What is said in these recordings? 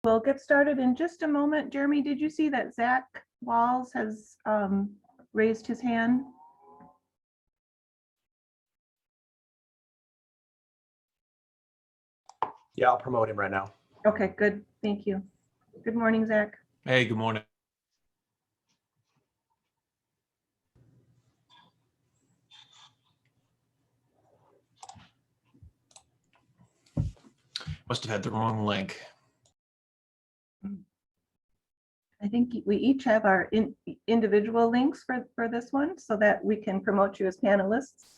We'll get started in just a moment. Jeremy, did you see that Zach Walls has raised his hand? Yeah, I'll promote him right now. Okay, good. Thank you. Good morning, Zach. Hey, good morning. Must have had the wrong link. I think we each have our individual links for this one so that we can promote you as panelists.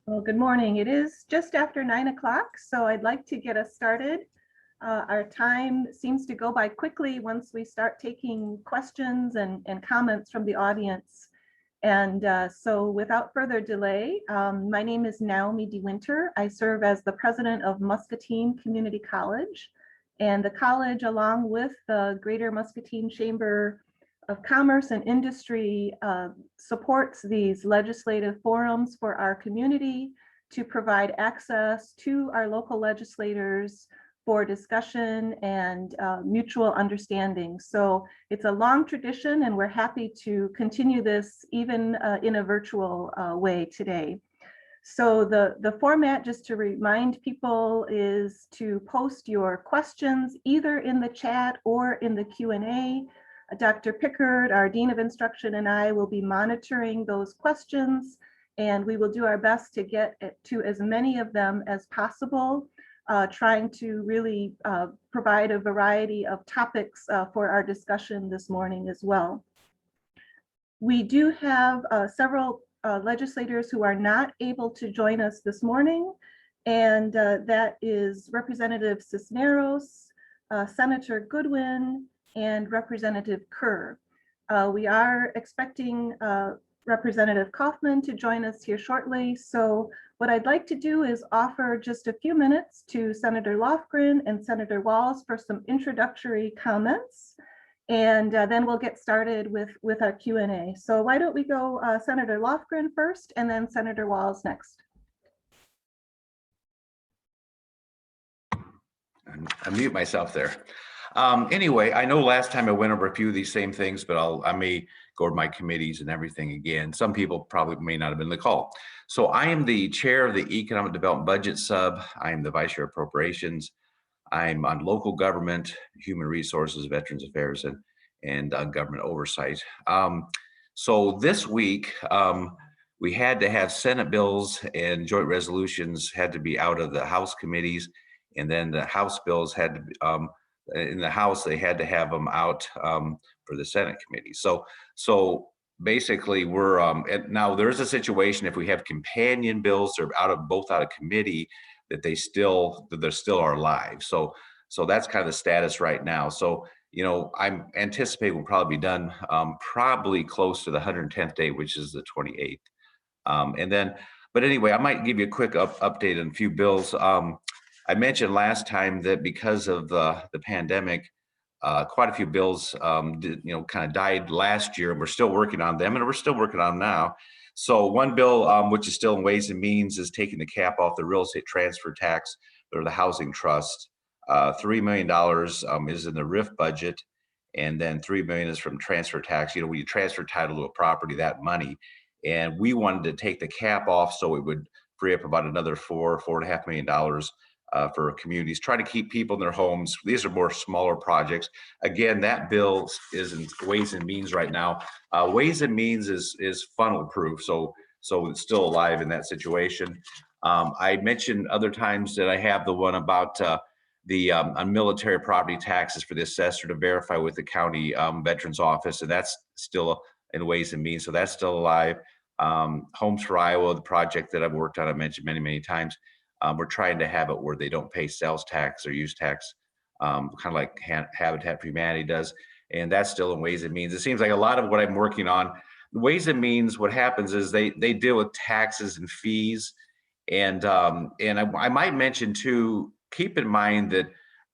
Well, good morning. It is just after 9 o'clock, so I'd like to get us started. Our time seems to go by quickly once we start taking questions and comments from the audience. And so without further delay, my name is Naomi DeWinter. I serve as the president of Muscatine Community College. And the college, along with the Greater Muscatine Chamber of Commerce and Industry, supports these legislative forums for our community to provide access to our local legislators for discussion and mutual understanding. So it's a long tradition, and we're happy to continue this even in a virtual way today. So the format, just to remind people, is to post your questions either in the chat or in the Q&A. Dr. Pickard, our Dean of Instruction, and I will be monitoring those questions, and we will do our best to get to as many of them as possible, trying to really provide a variety of topics for our discussion this morning as well. We do have several legislators who are not able to join us this morning, and that is Representative Cisneros, Senator Goodwin, and Representative Kerr. We are expecting Representative Kaufman to join us here shortly. So what I'd like to do is offer just a few minutes to Senator Lofgren and Senator Walls for some introductory comments. And then we'll get started with our Q&A. So why don't we go Senator Lofgren first and then Senator Walls next. I mute myself there. Anyway, I know last time I went over a few of these same things, but I may go over my committees and everything again. Some people probably may not have been in the call. So I am the chair of the Economic Development Budget Sub. I am the vice chair of appropriations. I'm on local government, human resources, veterans affairs, and government oversight. So this week, we had to have Senate bills and joint resolutions had to be out of the House committees, and then the House bills had to be, in the House, they had to have them out for the Senate committee. So basically, we're now there's a situation if we have companion bills that are both out of committee that they still are live. So that's kind of the status right now. So I'm anticipating we'll probably be done probably close to the 110th day, which is the 28th. But anyway, I might give you a quick update on a few bills. I mentioned last time that because of the pandemic, quite a few bills kind of died last year, and we're still working on them, and we're still working on them now. So one bill, which is still in Ways and Means, is taking the cap off the real estate transfer tax or the housing trust. $3 million is in the RIF budget, and then $3 million is from transfer tax. When you transfer title to a property, that money, and we wanted to take the cap off so it would free up about another $4.5 million for communities, try to keep people in their homes. These are more smaller projects. Again, that bill is in Ways and Means right now. Ways and Means is funnel proof, so it's still alive in that situation. I mentioned other times that I have the one about the on military property taxes for the assessor to verify with the county veterans office, and that's still in Ways and Means, so that's still alive. Homes for Iowa, the project that I've worked on, I've mentioned many, many times. We're trying to have it where they don't pay sales tax or use tax, kind of like Habitat for Humanity does. And that's still in Ways and Means. It seems like a lot of what I'm working on, Ways and Means, what happens is they deal with taxes and fees. And I might mention too, keep in mind that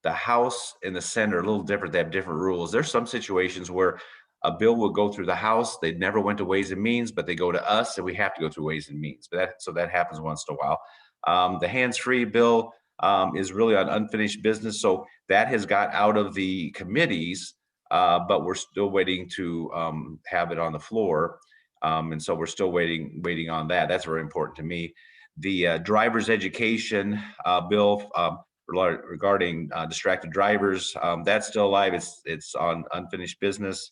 the House and the Senate are a little different. They have different rules. There's some situations where a bill will go through the House. They never went to Ways and Means, but they go to us, and we have to go through Ways and Means. So that happens once in a while. The hands-free bill is really on unfinished business, so that has got out of the committees, but we're still waiting to have it on the floor, and so we're still waiting on that. That's very important to me. The driver's education bill regarding distracted drivers, that's still alive. It's on unfinished business.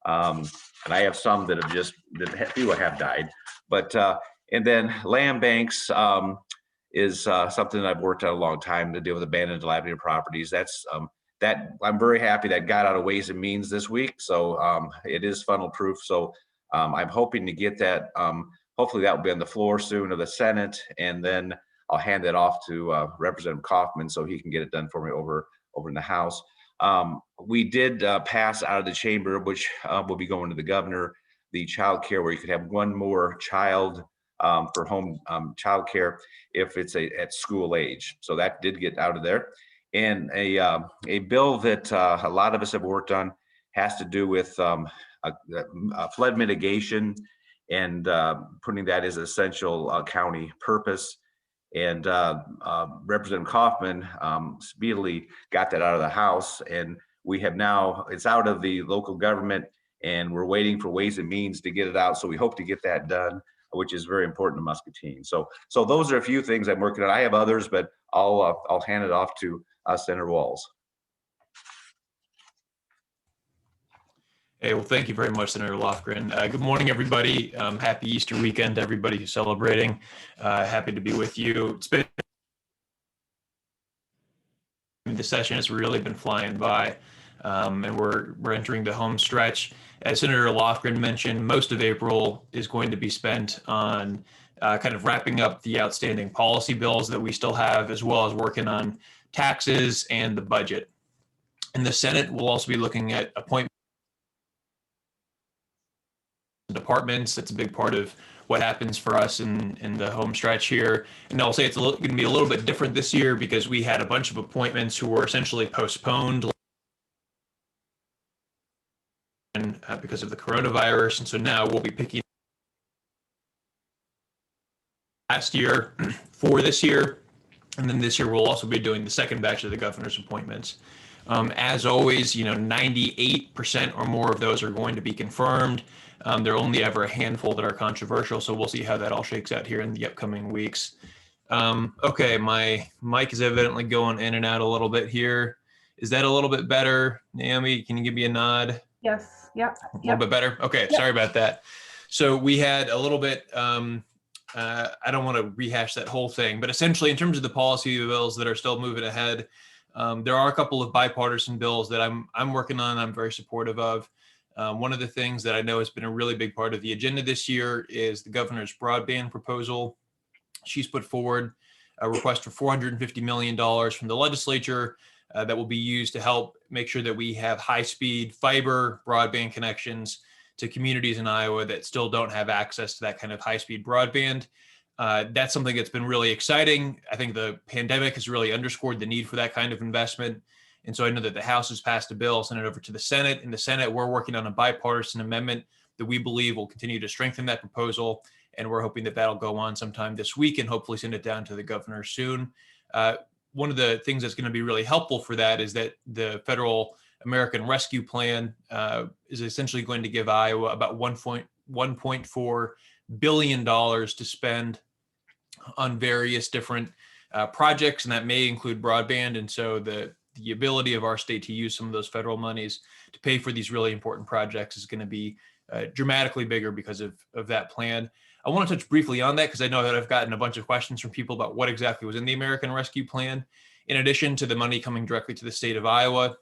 And I have some that few have died, but and then land banks is something that I've worked on a long time to deal with abandoned, dilapidated properties. That's that I'm very happy that got out of Ways and Means this week. So it is funnel proof. So I'm hoping to get that. Hopefully that will be on the floor soon of the Senate, and then I'll hand it off to Representative Kaufman so he can get it done for me over in the House. We did pass out of the chamber, which will be going to the governor, the child care, where you could have one more child for home child care if it's at school age. So that did get out of there. And a bill that a lot of us have worked on has to do with flood mitigation and putting that as an essential county purpose. And Representative Kaufman speedily got that out of the House, and we have now, it's out of the local government, and we're waiting for Ways and Means to get it out. So we hope to get that done, which is very important to Muscatine. So those are a few things I'm working on. I have others, but I'll hand it off to Senator Walz. Hey, well, thank you very much, Senator Lofgren. Good morning, everybody. Happy Easter weekend to everybody who's celebrating. Happy to be with you. It's been, the session has really been flying by, and we're entering the home stretch. As Senator Lofgren mentioned, most of April is going to be spent on kind of wrapping up the outstanding policy bills that we still have, as well as working on taxes and the budget. In the Senate, we'll also be looking at appointments departments. That's a big part of what happens for us in the home stretch here. And I'll say it's going to be a little bit different this year because we had a bunch of appointments who were essentially postponed because of the coronavirus. And so now we'll be picking last year for this year. And then this year we'll also be doing the second batch of the governor's appointments. As always, 98% or more of those are going to be confirmed. There are only ever a handful that are controversial, so we'll see how that all shakes out here in the upcoming weeks. Okay, my mic is evidently going in and out a little bit here. Is that a little bit better? Naomi, can you give me a nod? Yes, yep. A little bit better? Okay, sorry about that. So we had a little bit, I don't want to rehash that whole thing, but essentially in terms of the policy bills that are still moving ahead, there are a couple of bipartisan bills that I'm working on, I'm very supportive of. One of the things that I know has been a really big part of the agenda this year is the governor's broadband proposal. She's put forward a request for $450 million from the legislature that will be used to help make sure that we have high-speed fiber broadband connections to communities in Iowa that still don't have access to that kind of high-speed broadband. That's something that's been really exciting. I think the pandemic has really underscored the need for that kind of investment. And so I know that the House has passed a bill, sent it over to the Senate. In the Senate, we're working on a bipartisan amendment that we believe will continue to strengthen that proposal. And we're hoping that that'll go on sometime this week and hopefully send it down to the governor soon. One of the things that's going to be really helpful for that is that the Federal American Rescue Plan is essentially going to give Iowa about $1.4 billion to spend on various different projects, and that may include broadband. And so the ability of our state to use some of those federal monies to pay for these really important projects is going to be dramatically bigger because of that plan. I want to touch briefly on that because I know that I've gotten a bunch of questions from people about what exactly was in the American Rescue Plan. In addition to the money coming directly to the state of Iowa,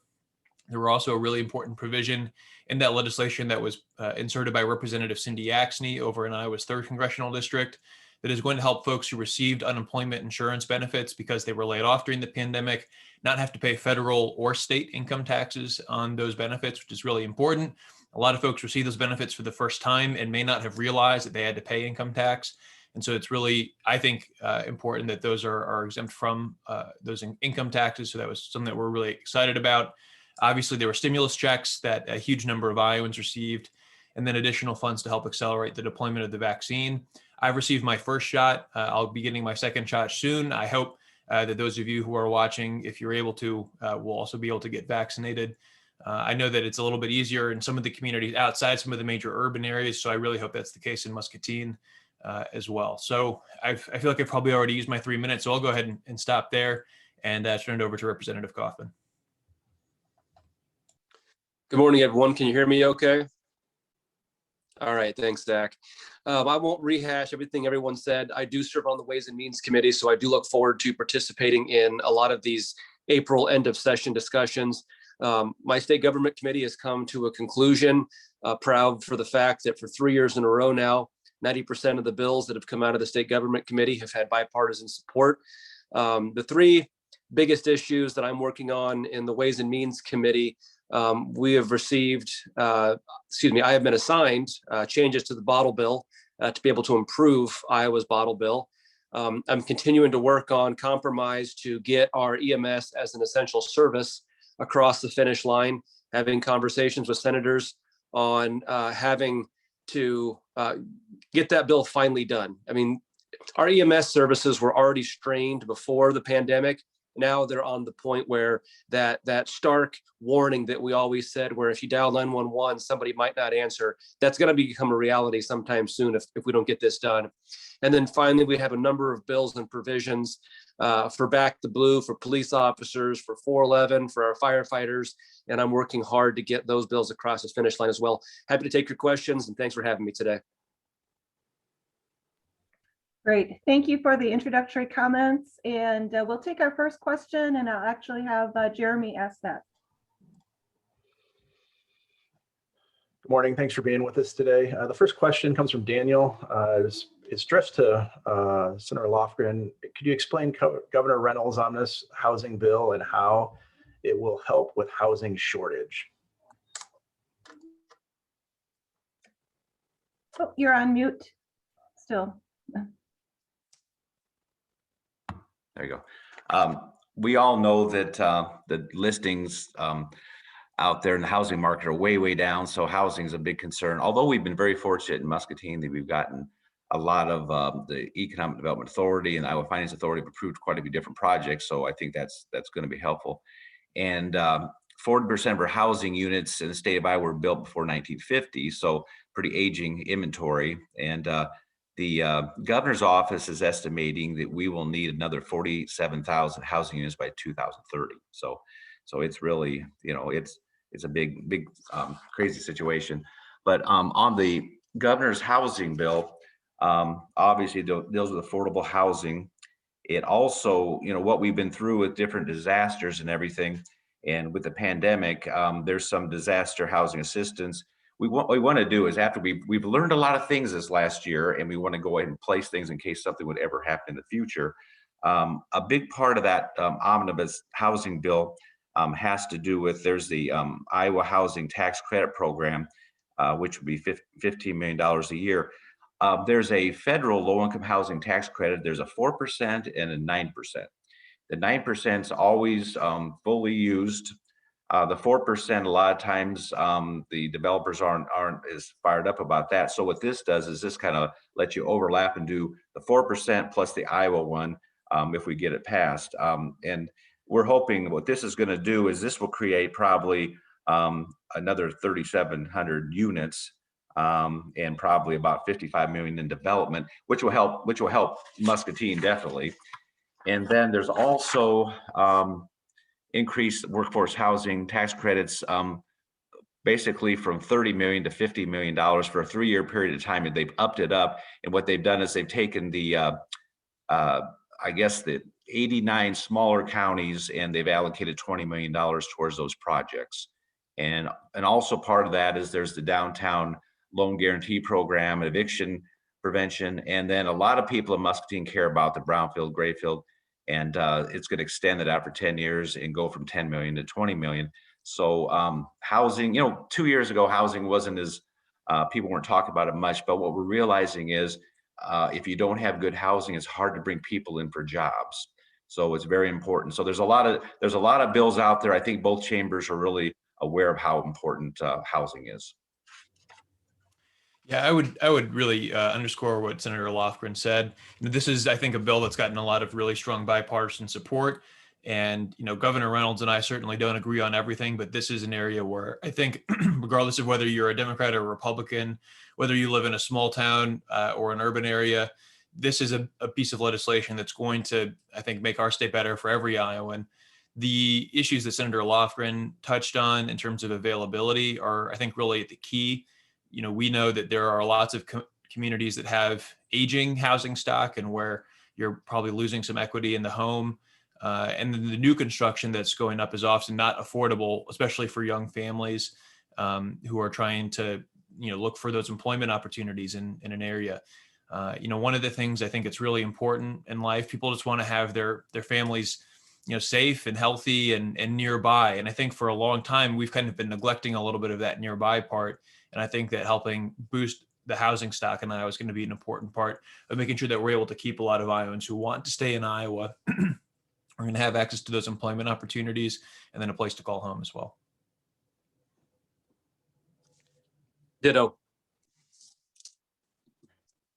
There were also a really important provision in that legislation that was inserted by Representative Cindy Yaxney over in Iowa's 3rd Congressional District that is going to help folks who received unemployment insurance benefits because they were laid off during the pandemic not have to pay federal or state income taxes on those benefits, which is really important. A lot of folks receive those benefits for the first time and may not have realized that they had to pay income tax. And so it's really, I think, important that those are exempt from those income taxes. So that was something that we're really excited about. Obviously, there were stimulus checks that a huge number of Iowans received, and then additional funds to help accelerate the deployment of the vaccine. I've received my first shot. I'll be getting my second shot soon. I hope that those of you who are watching, if you're able to, will also be able to get vaccinated. I know that it's a little bit easier in some of the communities outside some of the major urban areas, so I really hope that's the case in Muscatine as well. So I feel like I've probably already used my 3 minutes, so I'll go ahead and stop there and turn it over to Representative Kaufman. Good morning, everyone. Can you hear me okay? All right, thanks, Zach. I won't rehash everything everyone said. I do serve on the Ways and Means Committee, so I do look forward to participating in a lot of these April end of session discussions. My state government committee has come to a conclusion, proud for the fact that for 3 years in a row now, 90% of the bills that have come out of the state government committee have had bipartisan support. The 3 biggest issues that I'm working on in the Ways and Means Committee, we have received, I have been assigned changes to the bottle bill to be able to improve Iowa's bottle bill. I'm continuing to work on compromise to get our EMS as an essential service across the finish line, having conversations with senators on having to get that bill finally done. I mean, our EMS services were already strained before the pandemic. Now they're on the point where that stark warning that we always said, where if you dial 911, somebody might not answer, that's going to become a reality sometime soon if we don't get this done. And then finally, we have a number of bills and provisions for Back the Blue, for police officers, for 411, for our firefighters. And I'm working hard to get those bills across the finish line as well. Happy to take your questions, and thanks for having me today. Great. Thank you for the introductory comments. And we'll take our first question, and I'll actually have Jeremy ask that. Good morning. Thanks for being with us today. The first question comes from Daniel. It's addressed to Senator Lofgren. Could you explain Governor Reynolds' omnibus housing bill and how it will help with housing shortage? Oh, you're on mute still. There you go. We all know that the listings out there in the housing market are way down. So housing is a big concern. Although we've been very fortunate in Muscatine that we've gotten a lot of the Economic Development Authority and Iowa Finance Authority have approved quite a few different projects. So I think that's going to be helpful. And 40% of our housing units in the state of Iowa were built before 1950. So pretty aging inventory. And the governor's office is estimating that we will need another 47,000 housing units by 2030. So it's really, it's a big crazy situation. But on the governor's housing bill, obviously deals with affordable housing. It also, what we've been through with different disasters and everything, and with the pandemic, there's some disaster housing assistance. What we want to do is, after we've learned a lot of things this last year, and we want to go ahead and place things in case something would ever happen in the future. A big part of that omnibus housing bill has to do with, there's the Iowa Housing Tax Credit Program, which would be $15 million a year. There's a federal low-income housing tax credit. There's a 4% and a 9%. The 9% is always fully used. The 4%, a lot of times the developers aren't as fired up about that. So what this does is this kind of lets you overlap and do the 4% plus the Iowa one if we get it passed. And we're hoping what this is going to do is this will create probably another 3,700 units and probably about 55 million in development, which will help Muscatine definitely. And then there's also increased workforce housing tax credits, basically from $30 million to $50 million for a 3-year period of time. And they've upped it up. And what they've done is they've taken the, I guess the 89 smaller counties, and they've allocated $20 million towards those projects. And also part of that is there's the downtown loan guarantee program, eviction prevention, and then a lot of people in Muscatine care about the brownfield, grayfield, and it's going to extend it out for 10 years and go from 10 million to 20 million. So housing, 2 years ago, housing wasn't as, people weren't talking about it much, but what we're realizing is if you don't have good housing, it's hard to bring people in for jobs. So it's very important. So there's a lot of bills out there. I think both chambers are really aware of how important housing is. Yeah, I would really underscore what Senator Lofgren said. This is, I think, a bill that's gotten a lot of really strong bipartisan support. And, Governor Reynolds and I certainly don't agree on everything, but this is an area where I think, regardless of whether you're a Democrat or a Republican, whether you live in a small town or an urban area, this is a piece of legislation that's going to, I think, make our state better for every Iowan. The issues that Senator Lofgren touched on in terms of availability are, I think, really the key. We know that there are lots of communities that have aging housing stock and where you're probably losing some equity in the home. And then the new construction that's going up is often not affordable, especially for young families who are trying to, look for those employment opportunities in an area. One of the things I think it's really important in life, people just want to have their families, safe and healthy and nearby. And I think for a long time, we've kind of been neglecting a little bit of that nearby part. And I think that helping boost the housing stock in Iowa is going to be an important part of making sure that we're able to keep a lot of Iowans who want to stay in Iowa. We're going to have access to those employment opportunities and then a place to call home as well. Ditto.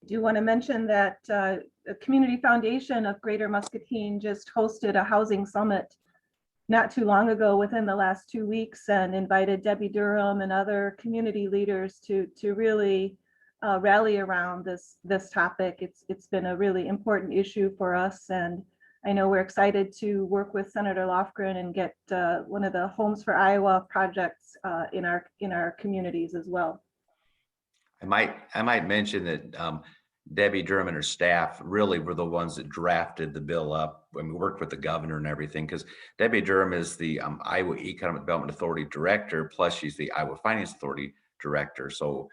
I do want to mention that the Community Foundation of Greater Muscatine just hosted a housing summit not too long ago within the last 2 weeks and invited Debbie Durham and other community leaders to really rally around this topic. It's been a really important issue for us, and I know we're excited to work with Senator Lofgren and get one of the Homes for Iowa projects in our communities as well. I might mention that Debbie Durham and her staff really were the ones that drafted the bill up when we worked with the governor and everything, because Debbie Durham is the Iowa Economic Development Authority director, plus she's the Iowa Finance Authority director. So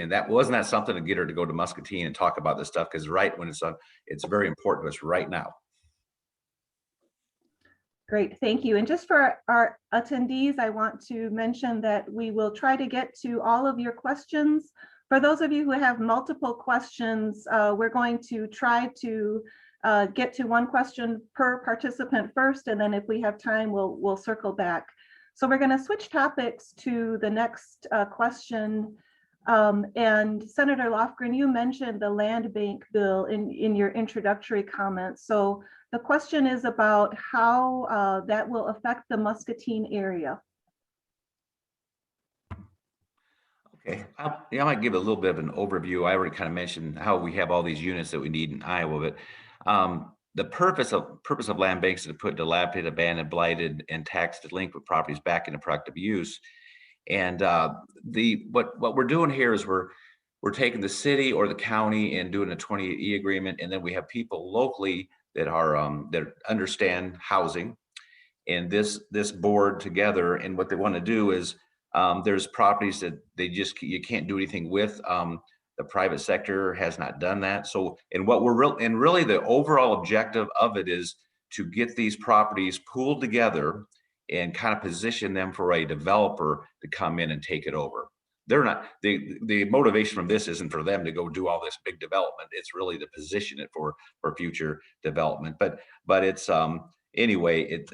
that wasn't something to get her to go to Muscatine and talk about this stuff, because right when it's on, it's very important to us right now. Great, thank you. And just for our attendees, I want to mention that we will try to get to all of your questions. For those of you who have multiple questions, we're going to try to get to one question per participant first, and then if we have time, we'll circle back. So we're going to switch topics to the next question. And Senator Lofgren, you mentioned the land bank bill in your introductory comments. So the question is about how that will affect the Muscatine area. Okay, I might give a little bit of an overview. I already kind of mentioned how we have all these units that we need in Iowa, but the purpose of land banks is to put dilapidated, abandoned, blighted, and tax delinquent properties back into productive use. And what we're doing here is we're taking the city or the county and doing a 28E agreement, and then we have people locally that understand housing, and this board together. And what they want to do is there's properties that you can't do anything with. The private sector has not done that. So, and really the overall objective of it is to get these properties pooled together and kind of position them for a developer to come in and take it over. They're not, the motivation from this isn't for them to go do all this big development. It's really to position it for future development. But it's anyway,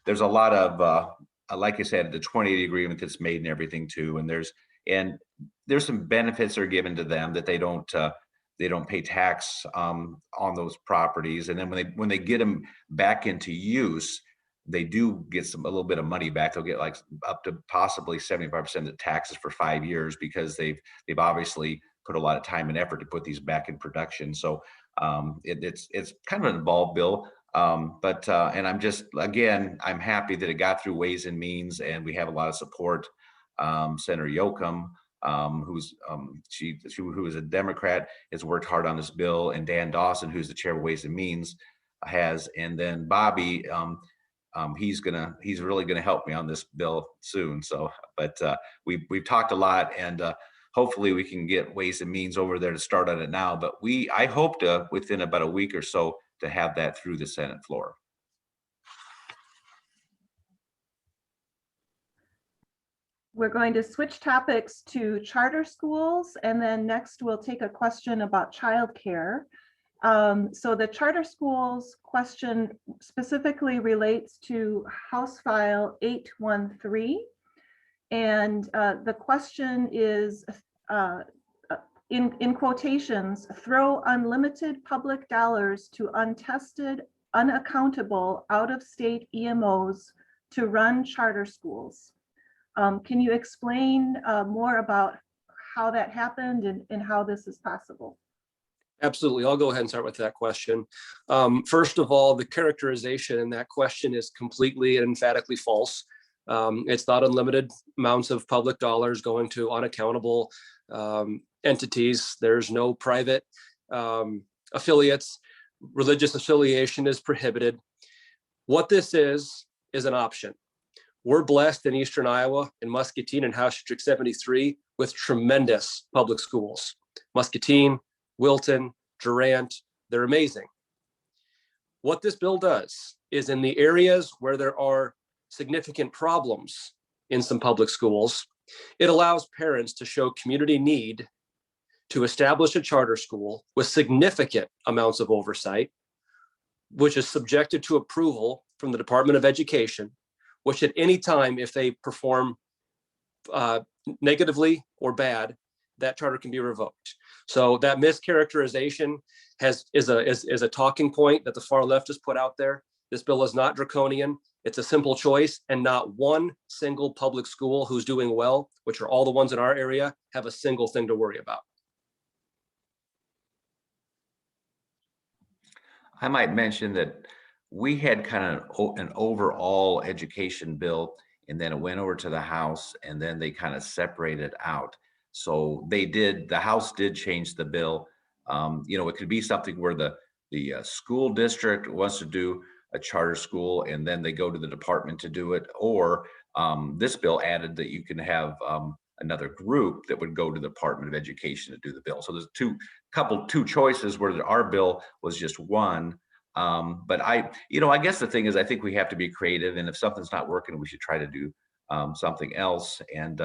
there's a lot of like I said, the 28 agreement that's made and everything too, and there's some benefits that are given to them that they don't pay tax on those properties, and then when they get them back into use, they do get a little bit of money back. They'll get like up to possibly 75% of the taxes for 5 years, because they've obviously put a lot of time and effort to put these back in production. So it's kind of an involved bill. And I'm happy that it got through Ways and Means, and we have a lot of support. Senator Yoakum, who is a Democrat, has worked hard on this bill, and Dan Dawson, who's the chair of Ways and Means, has, and then Bobby he's really gonna help me on this bill soon. So, but we've talked a lot, and hopefully we can get Ways and Means over there to start on it now. But I hope to, within about a week or so, to have that through the Senate floor. We're going to switch topics to charter schools, and then next we'll take a question about childcare. So the charter schools question specifically relates to House File 813. And the question is, in quotations, throw unlimited public dollars to untested, unaccountable, out-of-state EMOs to run charter schools. Can you explain more about how that happened and how this is possible? Absolutely. I'll go ahead and start with that question. First of all, the characterization in that question is completely and emphatically false. It's not unlimited amounts of public dollars going to unaccountable entities. There's no private affiliates. Religious affiliation is prohibited. What this is an option. We're blessed in Eastern Iowa, in Muscatine and House District 73 with tremendous public schools. Muscatine, Wilton, Durant, they're amazing. What this bill does is, in the areas where there are significant problems in some public schools, it allows parents to show community need to establish a charter school with significant amounts of oversight, which is subjected to approval from the Department of Education, which at any time, if they perform negatively or bad, that charter can be revoked. So that mischaracterization is a talking point that the far left has put out there. This bill is not draconian. It's a simple choice, and not one single public school who's doing well, which are all the ones in our area, have a single thing to worry about. I might mention that we had kind of an overall education bill, and then it went over to the House, and then they kind of separated out. So the House did change the bill. It could be something where the school district wants to do a charter school, and then they go to the department to do it. Or this bill added that you can have another group that would go to the Department of Education to do the bill. So there's two choices where our bill was just one. But I guess the thing is, I think we have to be creative, and if something's not working, we should try to do something else. And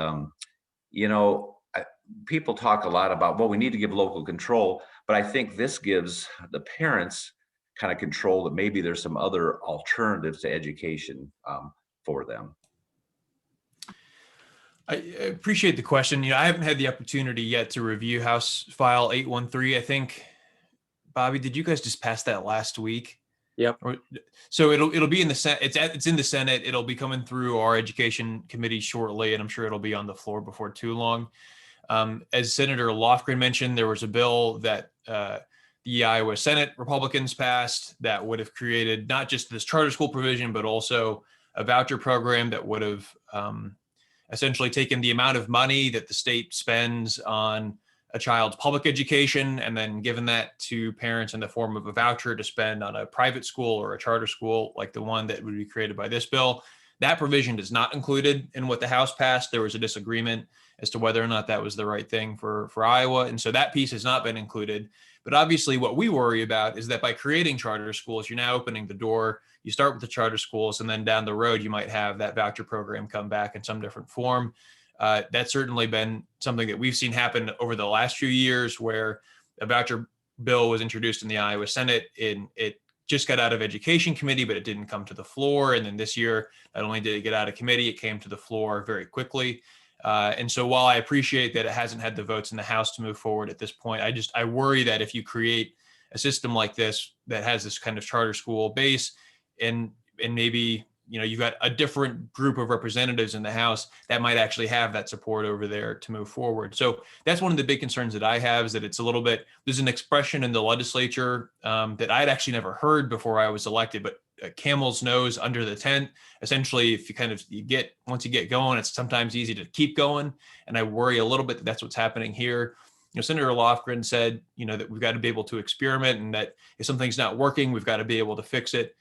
people talk a lot about, well, we need to give local control, but I think this gives the parents kind of control that maybe there's some other alternatives to education for them. I appreciate the question. I haven't had the opportunity yet to review House File 813. I think, Bobby, did you guys just pass that last week? Yep. So it'll be in the Senate. It's in the Senate. It'll be coming through our Education Committee shortly, and I'm sure it'll be on the floor before too long. As Senator Lofgren mentioned, there was a bill that the Iowa Senate Republicans passed that would have created not just this charter school provision, but also a voucher program that would have essentially taken the amount of money that the state spends on a child's public education and then given that to parents in the form of a voucher to spend on a private school or a charter school like the one that would be created by this bill. That provision is not included in what the House passed. There was a disagreement as to whether or not that was the right thing for Iowa. And so that piece has not been included. But obviously what we worry about is that by creating charter schools, you're now opening the door. You start with the charter schools, and then down the road, you might have that voucher program come back in some different form. That's certainly been something that we've seen happen over the last few years, where a voucher bill was introduced in the Iowa Senate. It just got out of Education Committee, but it didn't come to the floor. And then this year, not only did it get out of committee, it came to the floor very quickly. And so while I appreciate that it hasn't had the votes in the House to move forward at this point, I worry that if you create a system like this that has this kind of charter school base, and maybe you've got a different group of representatives in the House that might actually have that support over there to move forward. So that's one of the big concerns that I have, is that it's a little bit, there's an expression in the legislature that I'd actually never heard before I was elected, but camel's nose under the tent. Essentially, if once you get going, it's sometimes easy to keep going. And I worry a little bit that that's what's happening here. Senator Lofgren said, that we've got to be able to experiment, and that if something's not working, we've got to be able to fix it.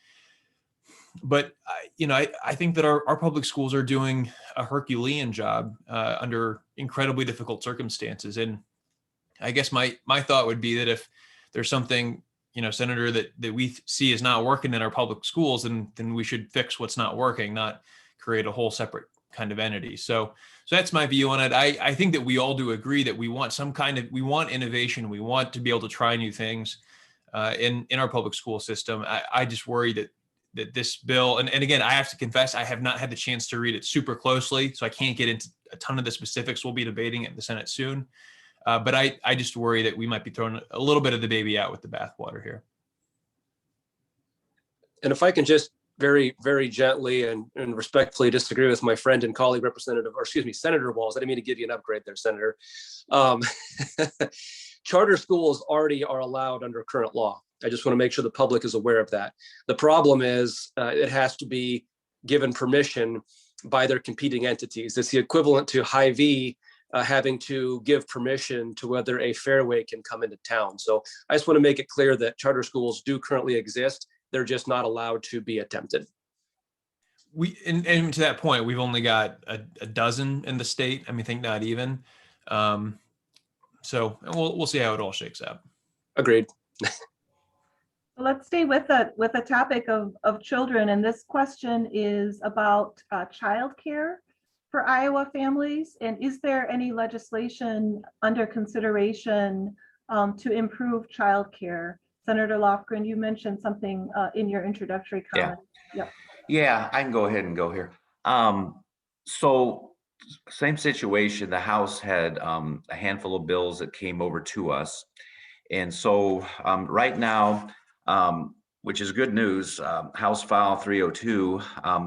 But I think that our public schools are doing a Herculean job under incredibly difficult circumstances. And I guess my thought would be that if there's something, Senator, that we see is not working in our public schools, then we should fix what's not working, not create a whole separate kind of entity. So that's my view on it. I think that we all do agree that we want we want innovation. We want to be able to try new things in our public school system. I just worry that this bill, and again, I have to confess, I have not had the chance to read it super closely, so I can't get into a ton of the specifics. We'll be debating it in the Senate soon. But I just worry that we might be throwing a little bit of the baby out with the bathwater here. And if I can just very, very gently and respectfully disagree with my friend and colleague Senator Walls. I didn't mean to give you an upgrade there, Senator. Charter schools already are allowed under current law. I just want to make sure the public is aware of that. The problem is it has to be given permission by their competing entities. It's the equivalent to Hy-Vee having to give permission to whether a fairway can come into town. So I just want to make it clear that charter schools do currently exist. They're just not allowed to be attempted. And to that point, we've only got a dozen in the state. I think not even. So we'll see how it all shakes out. Agreed. Let's stay with the topic of children. And this question is about childcare for Iowa families. And is there any legislation under consideration to improve childcare? Senator Lofgren, you mentioned something in your introductory comment. Yeah, I can go ahead and go here. So same situation. The House had a handful of bills that came over to us. And so right now, which is good news, House File 302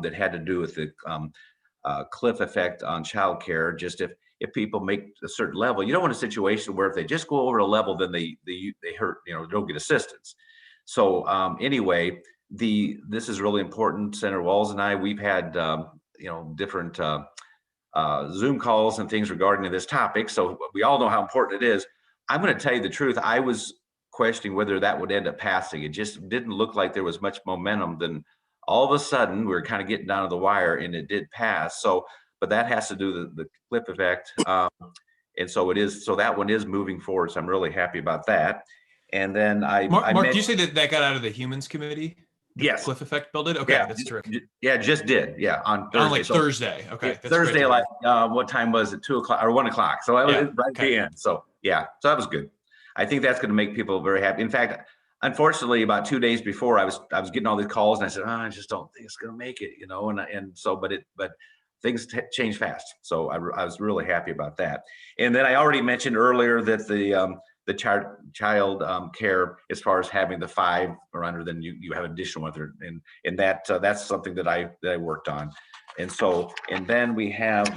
that had to do with the cliff effect on childcare. Just if people make a certain level, you don't want a situation where if they just go over a level, then they hurt, don't get assistance. So anyway, this is really important. Senator Walls and I, we've had different Zoom calls and things regarding this topic. So we all know how important it is. I'm going to tell you the truth. I was questioning whether that would end up passing. It just didn't look like there was much momentum. Then all of a sudden we were kind of getting down to the wire and it did pass. So, but that has to do the cliff effect. And so it is, so that one is moving forward. So I'm really happy about that. And then Mark, do you say that got out of the Humans Committee? Yes. Cliff effect built it? Okay, yeah, that's terrific. Yeah, just did. Yeah, on Thursday. On like Thursday. Okay. That's Thursday, like what time was it? 2 o'clock or 1 o'clock. So I was right at the end. So yeah, so that was good. I think that's going to make people very happy. In fact, unfortunately, about 2 days before, I was getting all these calls, and I said, I just don't think it's going to make it, and so, but things change fast. So I was really happy about that. And then I already mentioned earlier that the child care, as far as having the 5 or under, then you have additional other, and that's something that I worked on. And so, and then we have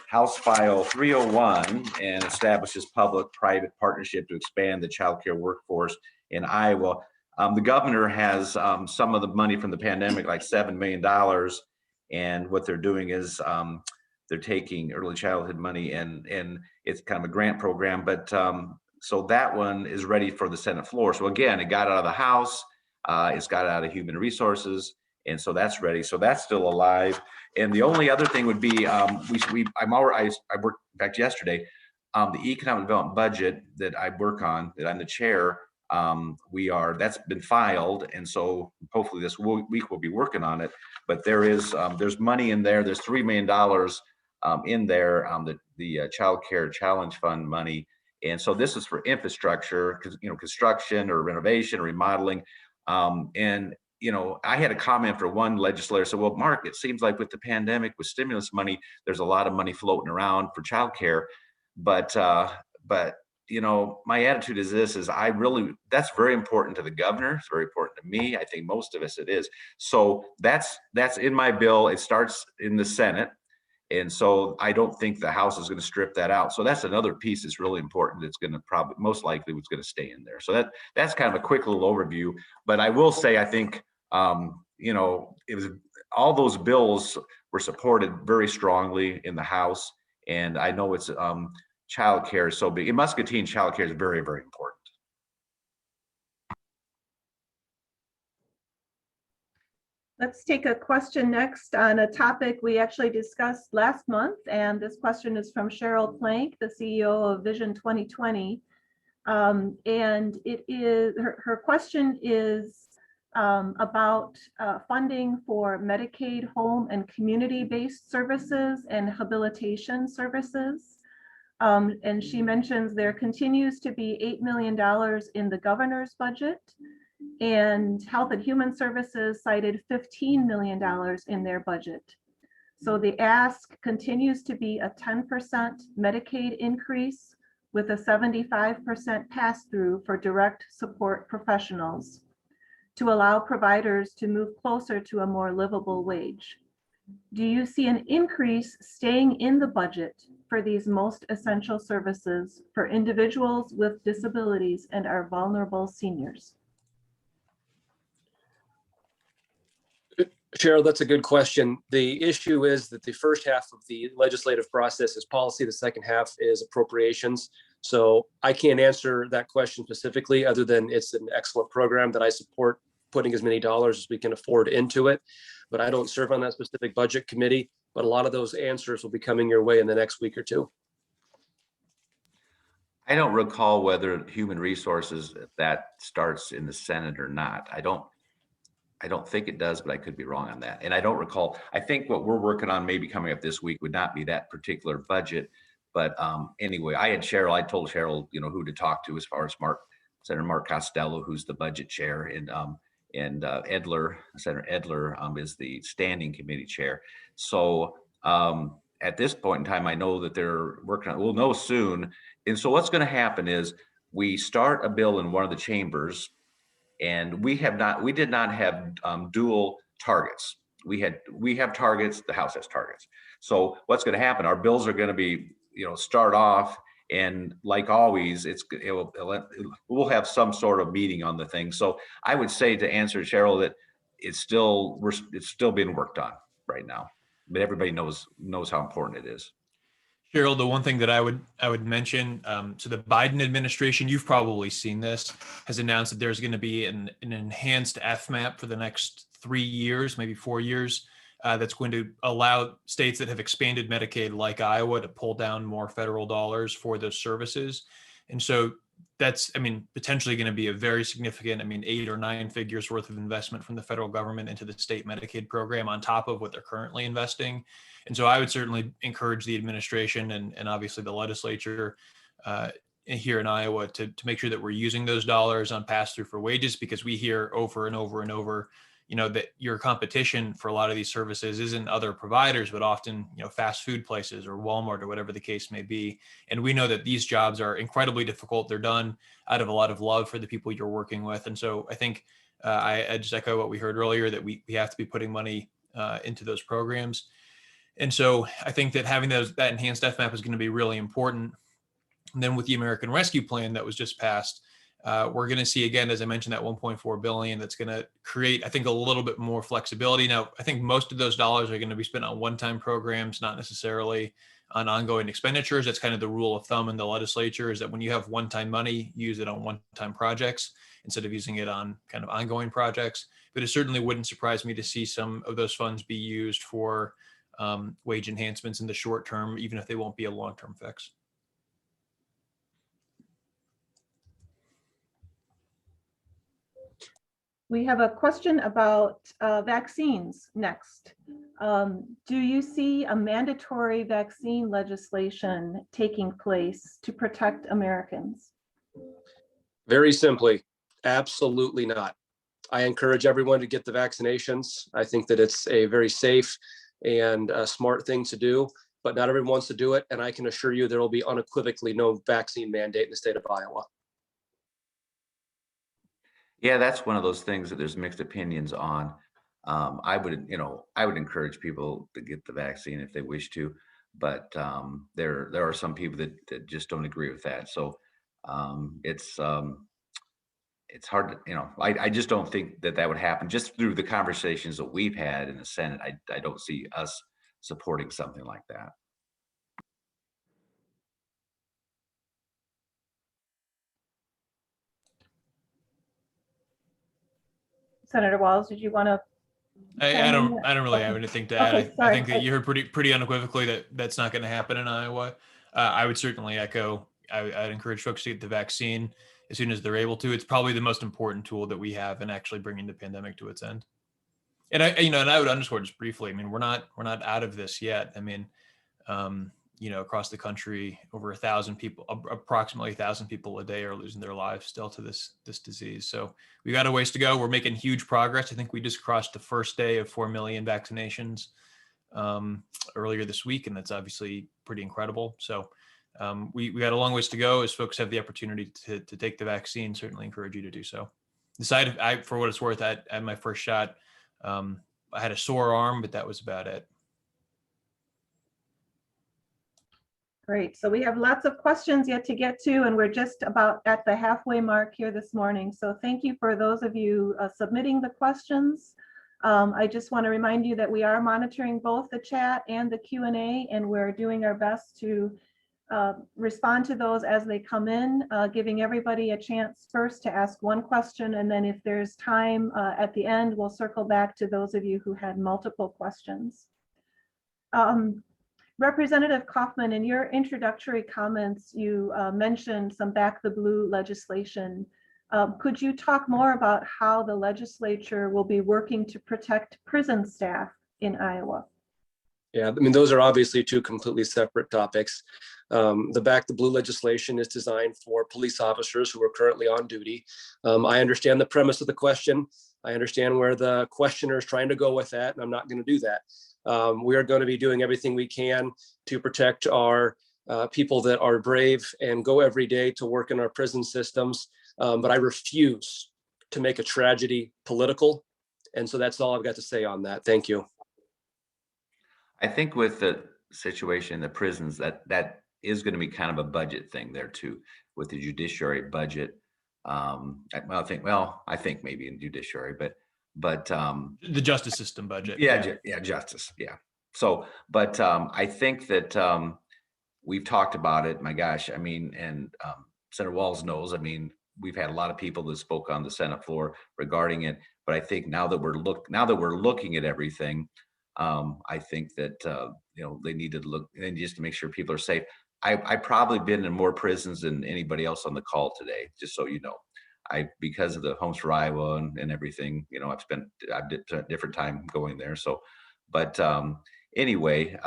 House File 301 and establishes public-private partnership to expand the child care workforce in Iowa. The governor has some of the money from the pandemic, like $7 million. And what they're doing is they're taking early childhood money and it's kind of a grant program. But so that one is ready for the Senate floor. So again, it got out of the House, it's got out of Human Resources, and so that's ready. So that's still alive. And the only other thing would be I worked, in fact, yesterday, the economic development budget that I work on, that I'm the chair. That's been filed, and so hopefully this week we'll be working on it. But there's money in there. There's $3 million in there, the Child Care Challenge Fund money, and so this is for infrastructure, construction or renovation or remodeling. And I had a comment for one legislator said, well, Mark, it seems like with the pandemic, with stimulus money, there's a lot of money floating around for childcare, but my attitude is that's very important to the governor. It's very important to me. I think most of us it is. So that's in my bill. It starts in the Senate. And so I don't think the House is going to strip that out. So that's another piece that's really important. It's going to probably most likely what's going to stay in there. So that's kind of a quick little overview. But I will say, I think, it was all those bills were supported very strongly in the House. And I know it's child care is so big. In Muscatine, child care is very, very important. Let's take a question next on a topic we actually discussed last month. And this question is from Cheryl Plank, the CEO of Vision 2020. And it is her question is about funding for Medicaid home and community-based services and habilitation services. And she mentions there continues to be $8 million in the governor's budget, and Health and Human Services cited $15 million in their budget. So the ask continues to be a 10% Medicaid increase with a 75% pass-through for direct support professionals to allow providers to move closer to a more livable wage. Do you see an increase staying in the budget for these most essential services for individuals with disabilities and our vulnerable seniors? Cheryl, that's a good question. The issue is that the first half of the legislative process is policy, the second half is appropriations. So I can't answer that question specifically, other than it's an excellent program that I support putting as many dollars as we can afford into it. But I don't serve on that specific budget committee, but a lot of those answers will be coming your way in the next week or two. I don't recall whether human resources that starts in the Senate or not. I don't think it does, but I could be wrong on that. And I don't recall. I think what we're working on maybe coming up this week would not be that particular budget. But anyway, I told Cheryl, who to talk to as far as Senator Mark Costello, who's the budget chair, and Senator Edler is the standing committee chair. So at this point in time, I know that they're working on, we'll know soon. And so what's going to happen is we start a bill in one of the chambers, and we did not have dual targets. We have targets, the House has targets. So what's going to happen, our bills are going to be, start off, and like always, we'll have some sort of meeting on the thing. So I would say, to answer Cheryl, that it's still being worked on right now, but everybody knows how important it is. Cheryl, the one thing that I would mention, so the Biden administration, you've probably seen this, has announced that there's going to be an enhanced FMAP for the next 3 years, maybe 4 years, that's going to allow states that have expanded Medicaid like Iowa to pull down more federal dollars for those services. And so that's, potentially going to be a very significant, 8 or 9 figures worth of investment from the federal government into the state Medicaid program on top of what they're currently investing. And so I would certainly encourage the administration and obviously the legislature here in Iowa to make sure that we're using those dollars on pass-through for wages, because we hear over and over and over, that your competition for a lot of these services isn't other providers, but often, fast food places or Walmart or whatever the case may be. And we know that these jobs are incredibly difficult. They're done out of a lot of love for the people you're working with. And so I think I just echo what we heard earlier, that we have to be putting money into those programs. And so I think that having that enhanced FMAP is going to be really important. And then with the American Rescue Plan that was just passed, we're going to see, again, as I mentioned, that $1.4 billion that's going to create, I think, a little bit more flexibility. Now, I think most of those dollars are going to be spent on one-time programs, not necessarily on ongoing expenditures. That's kind of the rule of thumb in the legislature, is that when you have one-time money, use it on one-time projects instead of using it on kind of ongoing projects. But it certainly wouldn't surprise me to see some of those funds be used for wage enhancements in the short term, even if they won't be a long-term fix. We have a question about vaccines next. Do you see a mandatory vaccine legislation taking place to protect Americans? Very simply, absolutely not. I encourage everyone to get the vaccinations. I think that it's a very safe and a smart thing to do, but not everyone wants to do it. And I can assure you there will be unequivocally no vaccine mandate in the state of Iowa. Yeah, that's one of those things that there's mixed opinions on. I would encourage people to get the vaccine if they wish to, but there are some people that just don't agree with that. So it's hard to, I just don't think that would happen. Just through the conversations that we've had in the Senate, I don't see us supporting something like that. Senator Walz, did you want to I don't really have anything to add. Okay, I sorry. think that you heard pretty unequivocally that that's not going to happen in Iowa. I would certainly echo. I'd encourage folks to get the vaccine as soon as they're able to. It's probably the most important tool that we have in actually bringing the pandemic to its end. And I would underscore just briefly. I mean, we're not out of this yet. I mean, across the country, over 1,000 people, approximately 1,000 people a day are losing their lives still to this disease. So we got a ways to go. We're making huge progress. I think we just crossed the first day of 4 million vaccinations earlier this week, and that's obviously pretty incredible. So we got a long ways to go. As folks have the opportunity to take the vaccine, certainly encourage you to do so. For what it's worth, at my first shot, I had a sore arm, but that was about it. Great. So we have lots of questions yet to get to, and we're just about at the halfway mark here this morning. So thank you for those of you submitting the questions. I just want to remind you that we are monitoring both the chat and the Q&A, and we're doing our best to respond to those as they come in, giving everybody a chance first to ask one question, and then if there's time at the end, we'll circle back to those of you who had multiple questions. Representative Kaufman, in your introductory comments, you mentioned some Back the Blue legislation. Could you talk more about how the legislature will be working to protect prison staff in Iowa? Yeah, I mean, those are obviously two completely separate topics. The Back the Blue legislation is designed for police officers who are currently on duty. I understand the premise of the question. I understand where the questioner is trying to go with that, and I'm not going to do that. We are going to be doing everything we can to protect our people that are brave and go every day to work in our prison systems. But I refuse to make a tragedy political. And so that's all I've got to say on that. Thank you. I think with the situation in the prisons, that is going to be kind of a budget thing there too, with the judiciary budget. I think maybe in judiciary, but the justice system budget. Yeah, justice. Yeah. So, but I think that we've talked about it. My gosh, I mean, and Senator Walz knows. I mean, we've had a lot of people that spoke on the Senate floor regarding it. But I think now that we're looking at everything, I think that they need to look and just to make sure people are safe. I've probably been in more prisons than anybody else on the call today, just so you know. Because of the Homes for Iowa and everything, I've did a different time going there. So, but anyway,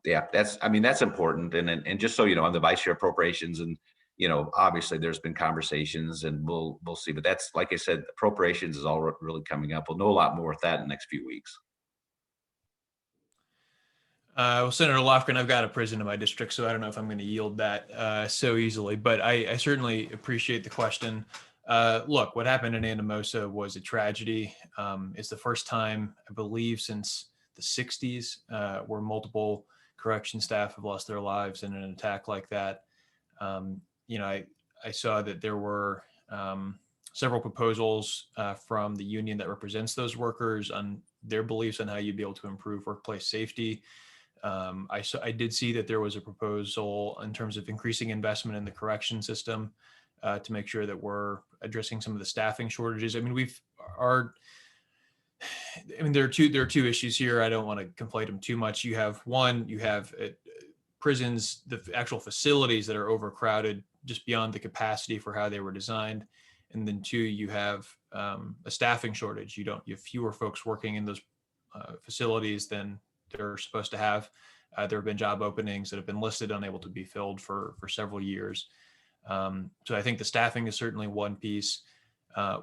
that's important. And just so you know, I'm the vice chair of appropriations, and obviously there's been conversations, and we'll see. But that's, like I said, appropriations is all really coming up. We'll know a lot more with that in the next few weeks. Well, Senator Lofgren, I've got a prison in my district, so I don't know if I'm going to yield that so easily, but I certainly appreciate the question. Look, what happened in Anamosa was a tragedy. It's the first time, I believe, since the 60s where multiple correction staff have lost their lives in an attack like that. I saw that there were several proposals from the union that represents those workers on their beliefs on how you'd be able to improve workplace safety. I did see that there was a proposal in terms of increasing investment in the correction system to make sure that we're addressing some of the staffing shortages. I mean, there are two issues here. I don't want to conflate them too much. You have prisons, the actual facilities that are overcrowded just beyond the capacity for how they were designed. And then two, you have a staffing shortage. You have fewer folks working in those facilities than they're supposed to have. There have been job openings that have been listed, unable to be filled for several years. So I think the staffing is certainly one piece.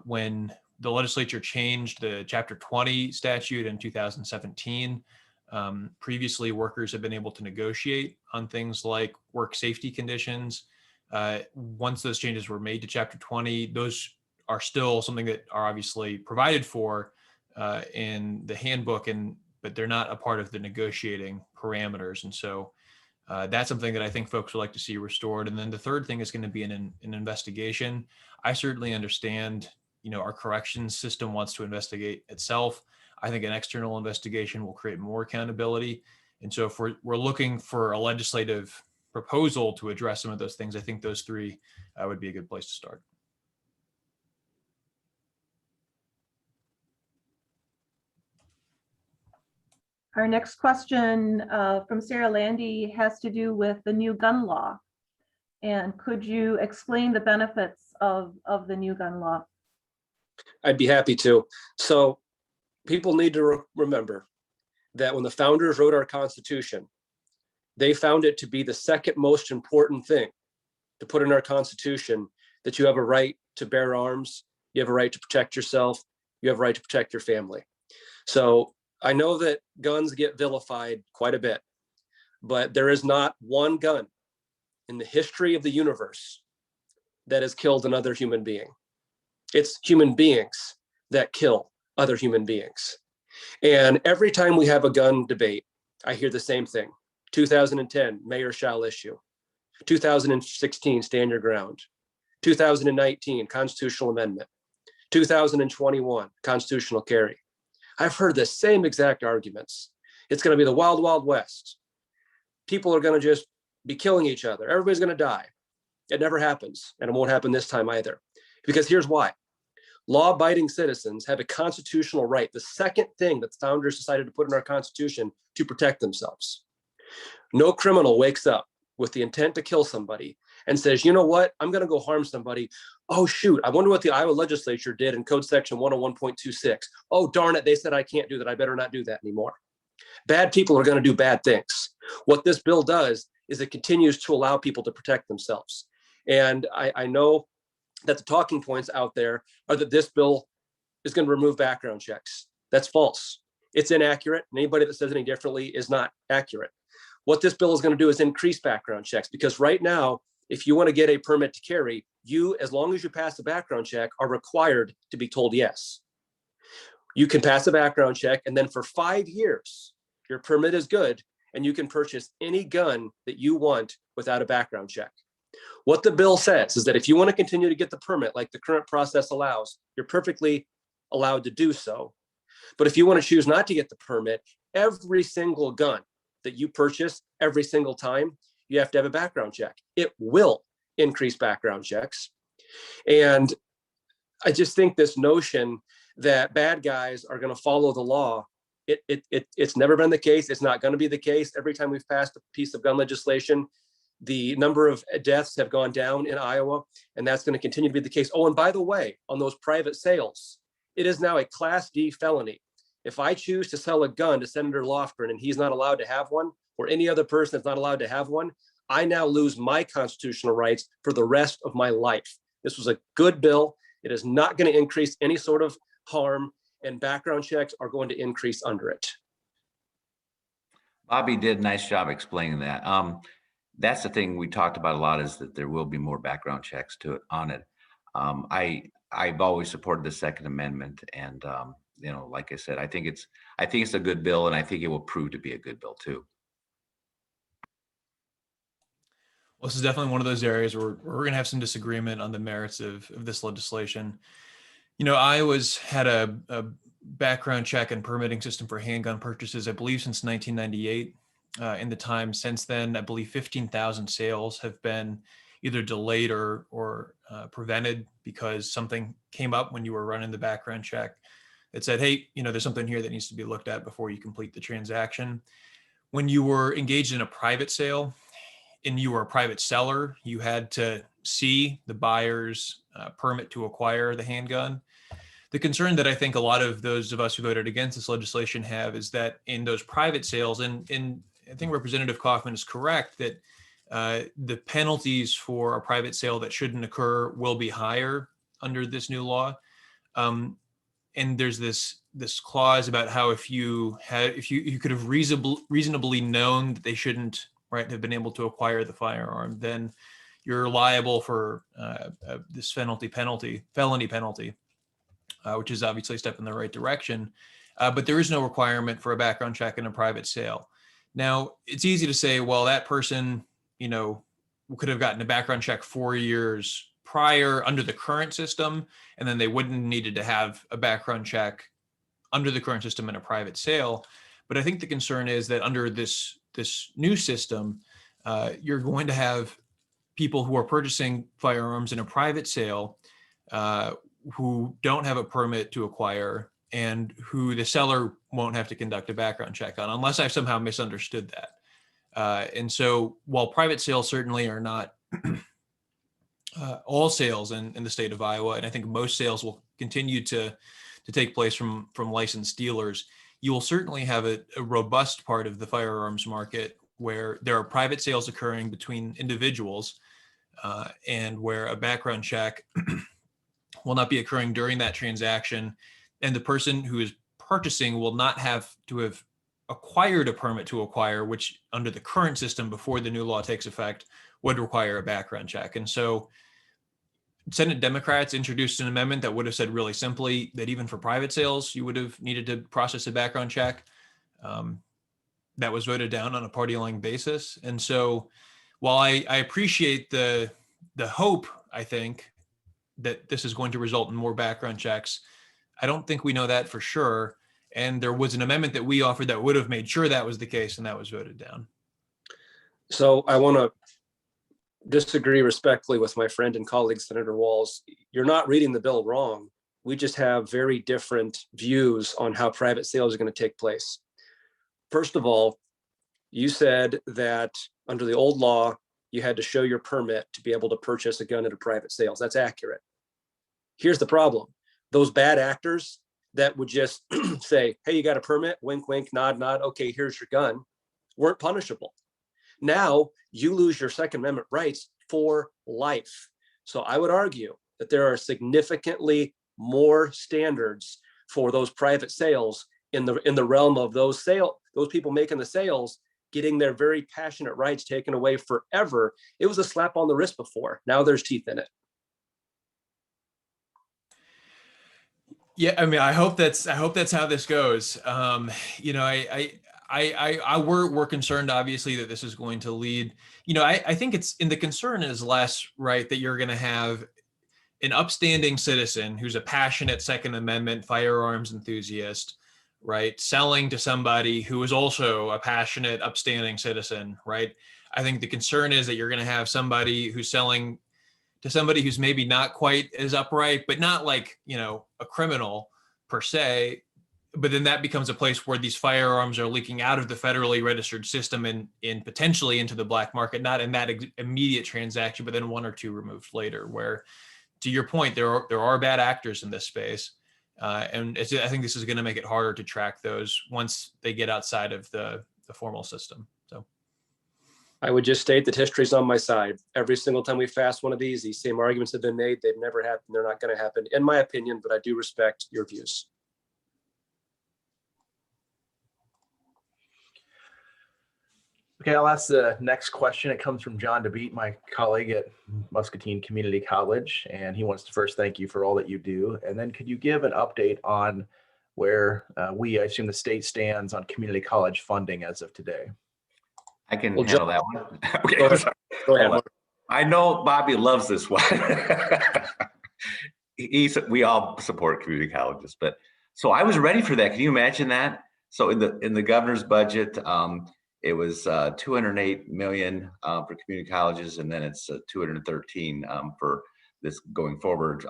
When the legislature changed the Chapter 20 statute in 2017, previously workers have been able to negotiate on things like work safety conditions. Once those changes were made to Chapter 20, those are still something that are obviously provided for in the handbook, but they're not a part of the negotiating parameters. And so that's something that I think folks would like to see restored. And then the third thing is going to be an investigation. I certainly understand, our corrections system wants to investigate itself. I think an external investigation will create more accountability. And so if we're looking for a legislative proposal to address some of those things, I think those three would be a good place to start. Our next question from Sarah Landy has to do with the new gun law. And could you explain the benefits of the new gun law? I'd be happy to. So people need to remember that when the founders wrote our Constitution, they found it to be the second most important thing to put in our Constitution, that you have a right to bear arms, you have a right to protect yourself, you have a right to protect your family. So I know that guns get vilified quite a bit, but there is not one gun in the history of the universe that has killed another human being. It's human beings that kill other human beings. And every time we have a gun debate, I hear the same thing. 2010, mayor shall issue. 2016, stand your ground. 2019, constitutional amendment. 2021, constitutional carry. I've heard the same exact arguments. It's going to be the wild, wild west. People are going to just be killing each other. Everybody's going to die. It never happens, and it won't happen this time either. Because here's why. Law-abiding citizens have a constitutional right, the second thing that the founders decided to put in our Constitution, to protect themselves. No criminal wakes up with the intent to kill somebody and says, you know what, I'm going to go harm somebody. Oh, shoot, I wonder what the Iowa legislature did in Code Section 101.26. Oh, darn it, they said I can't do that. I better not do that anymore. Bad people are going to do bad things. What this bill does is it continues to allow people to protect themselves. And I know that the talking points out there are that this bill is going to remove background checks. That's false. It's inaccurate. And anybody that says any differently is not accurate. What this bill is going to do is increase background checks, because right now, if you want to get a permit to carry, you, as long as you pass the background check, are required to be told yes. You can pass a background check, and then for 5 years, your permit is good, and you can purchase any gun that you want without a background check. What the bill says is that if you want to continue to get the permit like the current process allows, you're perfectly allowed to do so. But if you want to choose not to get the permit, every single gun that you purchase every single time, you have to have a background check. It will increase background checks. And I just think this notion that bad guys are going to follow the law, it's never been the case. It's not going to be the case. Every time we've passed a piece of gun legislation, the number of deaths have gone down in Iowa, and that's going to continue to be the case. Oh, and by the way, on those private sales, it is now a Class D felony. If I choose to sell a gun to Senator Lofgren and he's not allowed to have one, or any other person that's not allowed to have one, I now lose my constitutional rights for the rest of my life. This was a good bill. It is not going to increase any sort of harm, and background checks are going to increase under it. Bobby did a nice job explaining that. That's the thing we talked about a lot, is that there will be more background checks on it. I've always supported the Second Amendment, and you know, like I said, I think it's a good bill, and I think it will prove to be a good bill too. Well, this is definitely one of those areas where we're going to have some disagreement on the merits of this legislation. You know, Iowa's had a background check and permitting system for handgun purchases, I believe, since 1998. In the time since then, I believe 15,000 sales have been either delayed or prevented because something came up when you were running the background check that said, hey, you know, there's something here that needs to be looked at before you complete the transaction. When you were engaged in a private sale and you were a private seller, you had to see the buyer's permit to acquire the handgun. The concern that I think a lot of those of us who voted against this legislation have is that in those private sales, and I think Representative Kaufman is correct that the penalties for a private sale that shouldn't occur will be higher under this new law. And there's this clause about how if you could have reasonably known that they shouldn't, right, have been able to acquire the firearm, then you're liable for this felony penalty, which is obviously a step in the right direction. But there is no requirement for a background check in a private sale. Now, it's easy to say, well, that person, you know, could have gotten a background check 4 years prior under the current system, and then they wouldn't needed to have a background check under the current system in a private sale. But I think the concern is that under this new system, you're going to have people who are purchasing firearms in a private sale who don't have a permit to acquire, and who the seller won't have to conduct a background check on, unless I've somehow misunderstood that. And so while private sales certainly are not all sales in the state of Iowa, and I think most sales will continue to take place from licensed dealers, you will certainly have a robust part of the firearms market where there are private sales occurring between individuals, and where a background check will not be occurring during that transaction, and the person who is purchasing will not have to have acquired a permit to acquire, which under the current system before the new law takes effect would require a background check. And so Senate Democrats introduced an amendment that would have said really simply that even for private sales, you would have needed to process a background check. That was voted down on a party line basis. And so while I appreciate the hope, I think, that this is going to result in more background checks, I don't think we know that for sure. And there was an amendment that we offered that would have made sure that was the case, and that was voted down. So I want to disagree respectfully with my friend and colleague, Senator Walz. You're not reading the bill wrong. We just have very different views on how private sales are going to take place. First of all, you said that under the old law, you had to show your permit to be able to purchase a gun at a private sales. That's accurate. Here's the problem. Those bad actors that would just say, hey, you got a permit, wink, wink, nod, nod, okay, here's your gun, weren't punishable. Now you lose your Second Amendment rights for life. So I would argue that there are significantly more standards for those private sales in the realm of those people making the sales getting their very passionate rights taken away forever. It was a slap on the wrist before. Now there's teeth in it. Yeah, I mean, I hope that's how this goes. We're concerned, obviously, that this is going to lead. I think it's in the concern is less, right, that you're going to have an upstanding citizen who's a passionate Second Amendment firearms enthusiast, right, selling to somebody who is also a passionate, upstanding citizen, right? I think the concern is that you're going to have somebody who's selling to somebody who's maybe not quite as upright, but not like, a criminal per se. But then that becomes a place where these firearms are leaking out of the federally registered system and potentially into the black market, not in that immediate transaction, but then one or two removed later, where, to your point, there are bad actors in this space. And I think this is going to make it harder to track those once they get outside of the formal system. So I would just state that history's on my side. Every single time we pass one of these same arguments have been made. They've never happened. They're not going to happen, in my opinion, but I do respect your views. Okay, I'll ask the next question. It comes from John DeBeat, my colleague at Muscatine Community College, and he wants to first thank you for all that you do. And then could you give an update on where I assume the state stands on community college funding as of today? I can handle that one. Okay, Go ahead. Go ahead. I know Bobby loves this one. We all support community colleges, but so I was ready for that. Can you imagine that? So in the governor's budget, it was 208 million for community colleges, and then it's 213 for this going forward.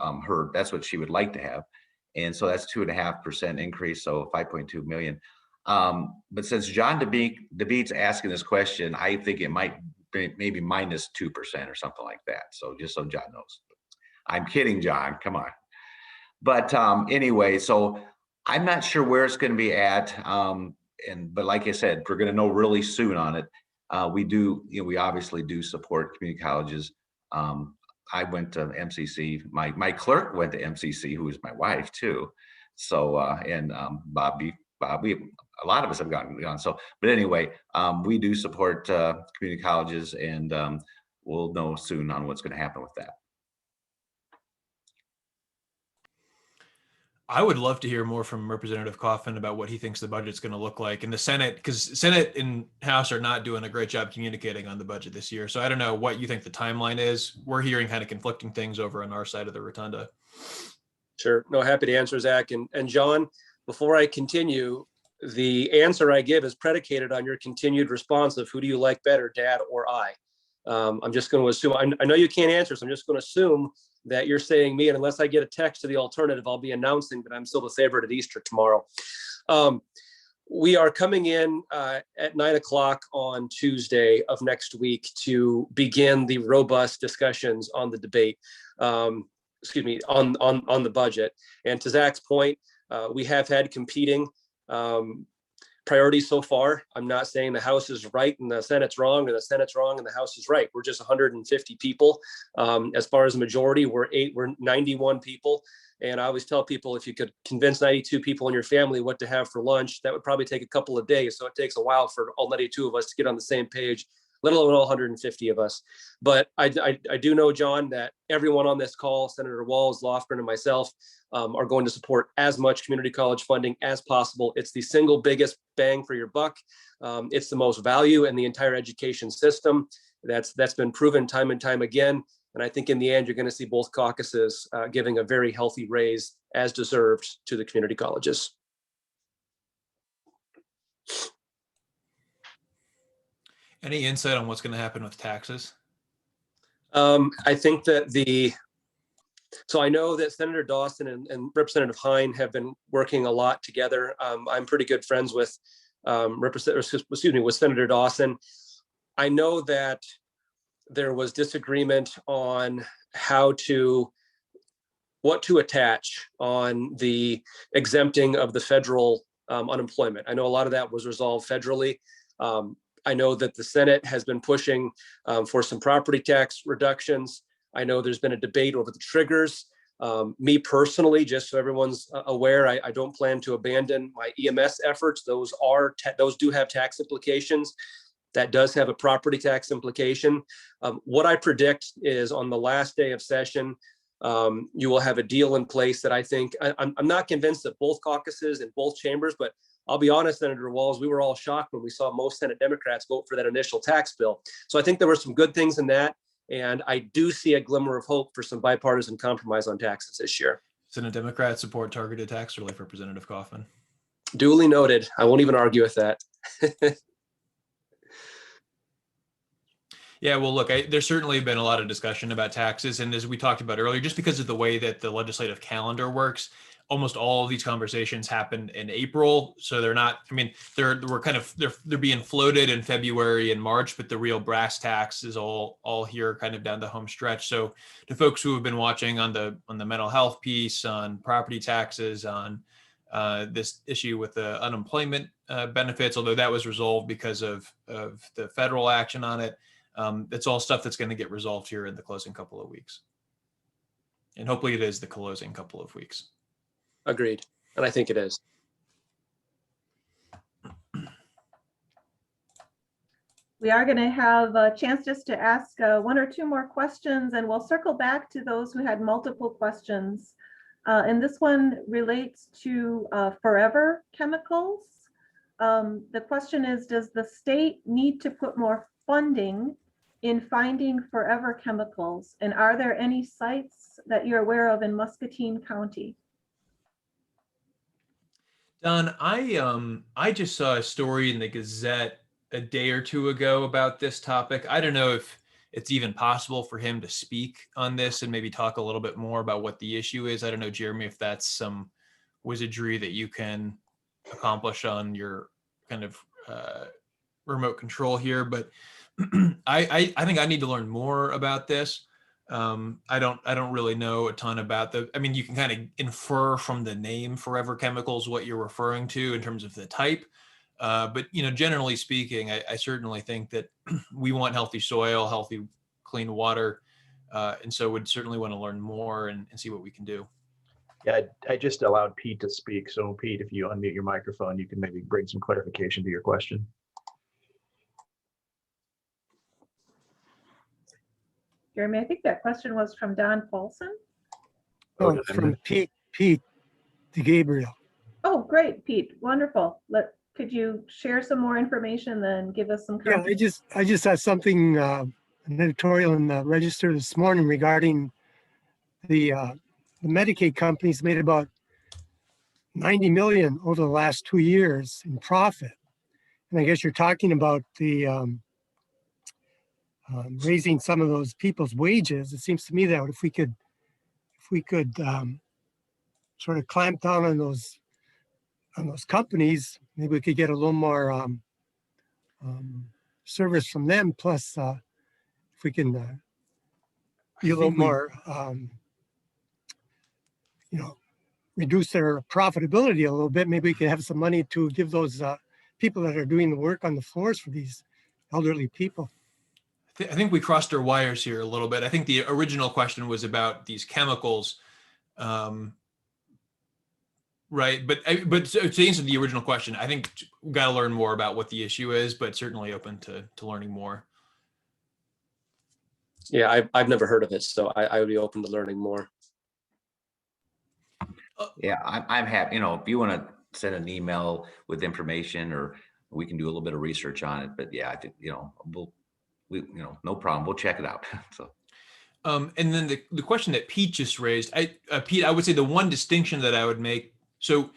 That's what she would like to have, and so that's 2.5% increase, so 5.2 million. But since John DeBeat's asking this question, I think it might be maybe minus 2% or something like that. So just so John knows, I'm kidding, John. Come on. But anyway, so I'm not sure where it's going to be at. But like I said, we're going to know really soon on it. We obviously do support community colleges. I went to MCC. My clerk went to MCC, who is my wife too. So and Bobby, a lot of us have gone. So, but anyway, we do support community colleges, and we'll know soon on what's going to happen with that. I would love to hear more from Representative Coffin about what he thinks the budget's going to look like in the Senate, because Senate and House are not doing a great job communicating on the budget this year. So I don't know what you think the timeline is. We're hearing kind of conflicting things over on our side of the rotunda. Sure. No, happy to answer, Zach. And John, before I continue, the answer I give is predicated on your continued response of who do you like better, Dad or I? I'm just going to assume, I know you can't answer, so I'm just going to assume that you're saying me, and unless I get a text to the alternative, I'll be announcing that I'm still the favorite at Easter tomorrow. We are coming in at 9 o'clock on Tuesday of next week to begin the robust discussions on the debate, on the budget. And to Zach's point, we have had competing priorities so far. I'm not saying the House is right and the Senate's wrong, or the Senate's wrong and the House is right. We're just 150 people. As far as the majority, we're 91 people. And I always tell people, if you could convince 92 people in your family what to have for lunch, that would probably take a couple of days. So it takes a while for all 92 of us to get on the same page, let alone all 150 of us. But I do know, John, that everyone on this call, Senator Walz, Lofgren, and myself, are going to support as much community college funding as possible. It's the single biggest bang for your buck. It's the most value in the entire education system. That's been proven time and time again. And I think in the end, you're going to see both caucuses giving a very healthy raise, as deserved, to the community colleges. Any insight on what's going to happen with taxes? I think that so I know that Senator Dawson and Representative Hine have been working a lot together. I'm pretty good friends with Senator Dawson. I know that there was disagreement on what to attach on the exempting of the federal unemployment. I know a lot of that was resolved federally. I know that the Senate has been pushing for some property tax reductions. I know there's been a debate over the triggers. Me personally, just so everyone's aware, I don't plan to abandon my EMS efforts. Those do have tax implications. That does have a property tax implication. What I predict is, on the last day of session, you will have a deal in place that I think, I'm not convinced that both caucuses in both chambers, but I'll be honest, Senator Walz, we were all shocked when we saw most Senate Democrats vote for that initial tax bill. So I think there were some good things in that. And I do see a glimmer of hope for some bipartisan compromise on taxes this year. Senate Democrats support targeted tax relief, Representative Kaufman. Duly noted. I won't even argue with that. Yeah, well, look, there's certainly been a lot of discussion about taxes. And as we talked about earlier, just because of the way that the legislative calendar works, almost all of these conversations happen in April. So they're not, I mean, they're being floated in February and March, but the real brass tacks is all here kind of down the home stretch. So to folks who have been watching on the mental health piece, on property taxes, on this issue with the unemployment benefits, although that was resolved because of the federal action on it, it's all stuff that's going to get resolved here in the closing couple of weeks. And hopefully it is the closing couple of weeks. Agreed. And I think it is. We are going to have a chance just to ask one or two more questions, and we'll circle back to those who had multiple questions. And this one relates to forever chemicals. The question is, does the state need to put more funding in finding forever chemicals? And are there any sites that you're aware of in Muscatine County? Don, I just saw a story in the Gazette a day or two ago about this topic. I don't know if it's even possible for him to speak on this and maybe talk a little bit more about what the issue is. I don't know, Jeremy, if that's some wizardry that you can accomplish on your kind of remote control here, but I think I need to learn more about this. I don't really know a ton about I mean, you can kind of infer from the name Forever Chemicals what you're referring to in terms of the type. But, generally speaking, I certainly think that we want healthy soil, healthy, clean water. And so would certainly want to learn more and see what we can do. Yeah, I just allowed Pete to speak. So Pete, if you unmute your microphone, you can maybe bring some clarification to your question. Jeremy, I think that question was from Don Paulson. Oh, from Pete DeGabriel. Oh, great, Pete. Wonderful. Could you share some more information, then give us some Yeah, I just saw something, an editorial in the Register this morning regarding the Medicaid companies made about 90 million over the last 2 years in profit. And I guess you're talking about the raising some of those people's wages. It seems to me that if we could if we could sort of clamp down on those companies, maybe we could get a little more service from them. Plus, if we can be a little more, reduce their profitability a little bit, maybe we could have some money to give those people that are doing the work on the floors for these elderly people. I think we crossed our wires here a little bit. I think the original question was about these chemicals, right? But to answer the original question, I think we've got to learn more about what the issue is, but certainly open to learning more. Yeah, I've never heard of it, so I would be open to learning more. Yeah, I'm happy. If you want to send an email with information, or we can do a little bit of research on it. But yeah, I think no problem. We'll check it out. So. And then the question that Pete just raised, Pete, I would say the one distinction that I would make. So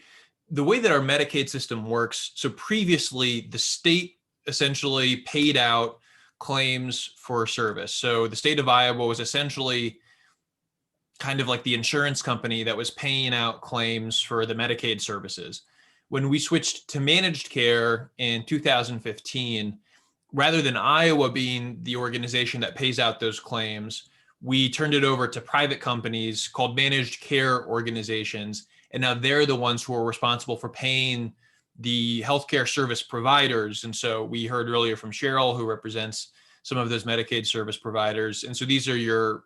the way that our Medicaid system works, so previously the state essentially paid out claims for service. So the state of Iowa was essentially kind of like the insurance company that was paying out claims for the Medicaid services. When we switched to managed care in 2015, rather than Iowa being the organization that pays out those claims, we turned it over to private companies called managed care organizations. And now they're the ones who are responsible for paying the healthcare service providers. And so we heard earlier from Cheryl, who represents some of those Medicaid service providers. And so these are your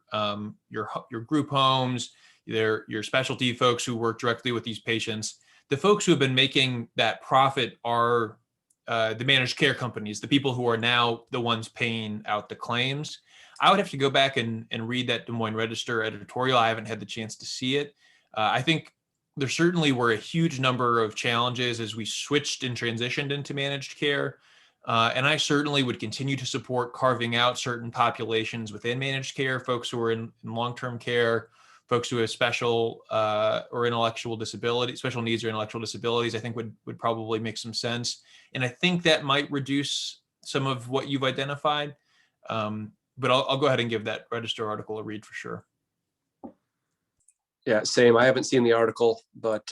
group homes, your specialty folks who work directly with these patients. The folks who have been making that profit are the managed care companies, the people who are now the ones paying out the claims. I would have to go back and read that Des Moines Register editorial. I haven't had the chance to see it. I think there certainly were a huge number of challenges as we switched and transitioned into managed care. And I certainly would continue to support carving out certain populations within managed care, folks who are in long-term care, folks who have special or intellectual disability, special needs or intellectual disabilities, I think would probably make some sense. And I think that might reduce some of what you've identified. But I'll go ahead and give that Register article a read for sure. Yeah, same. I haven't seen the article, but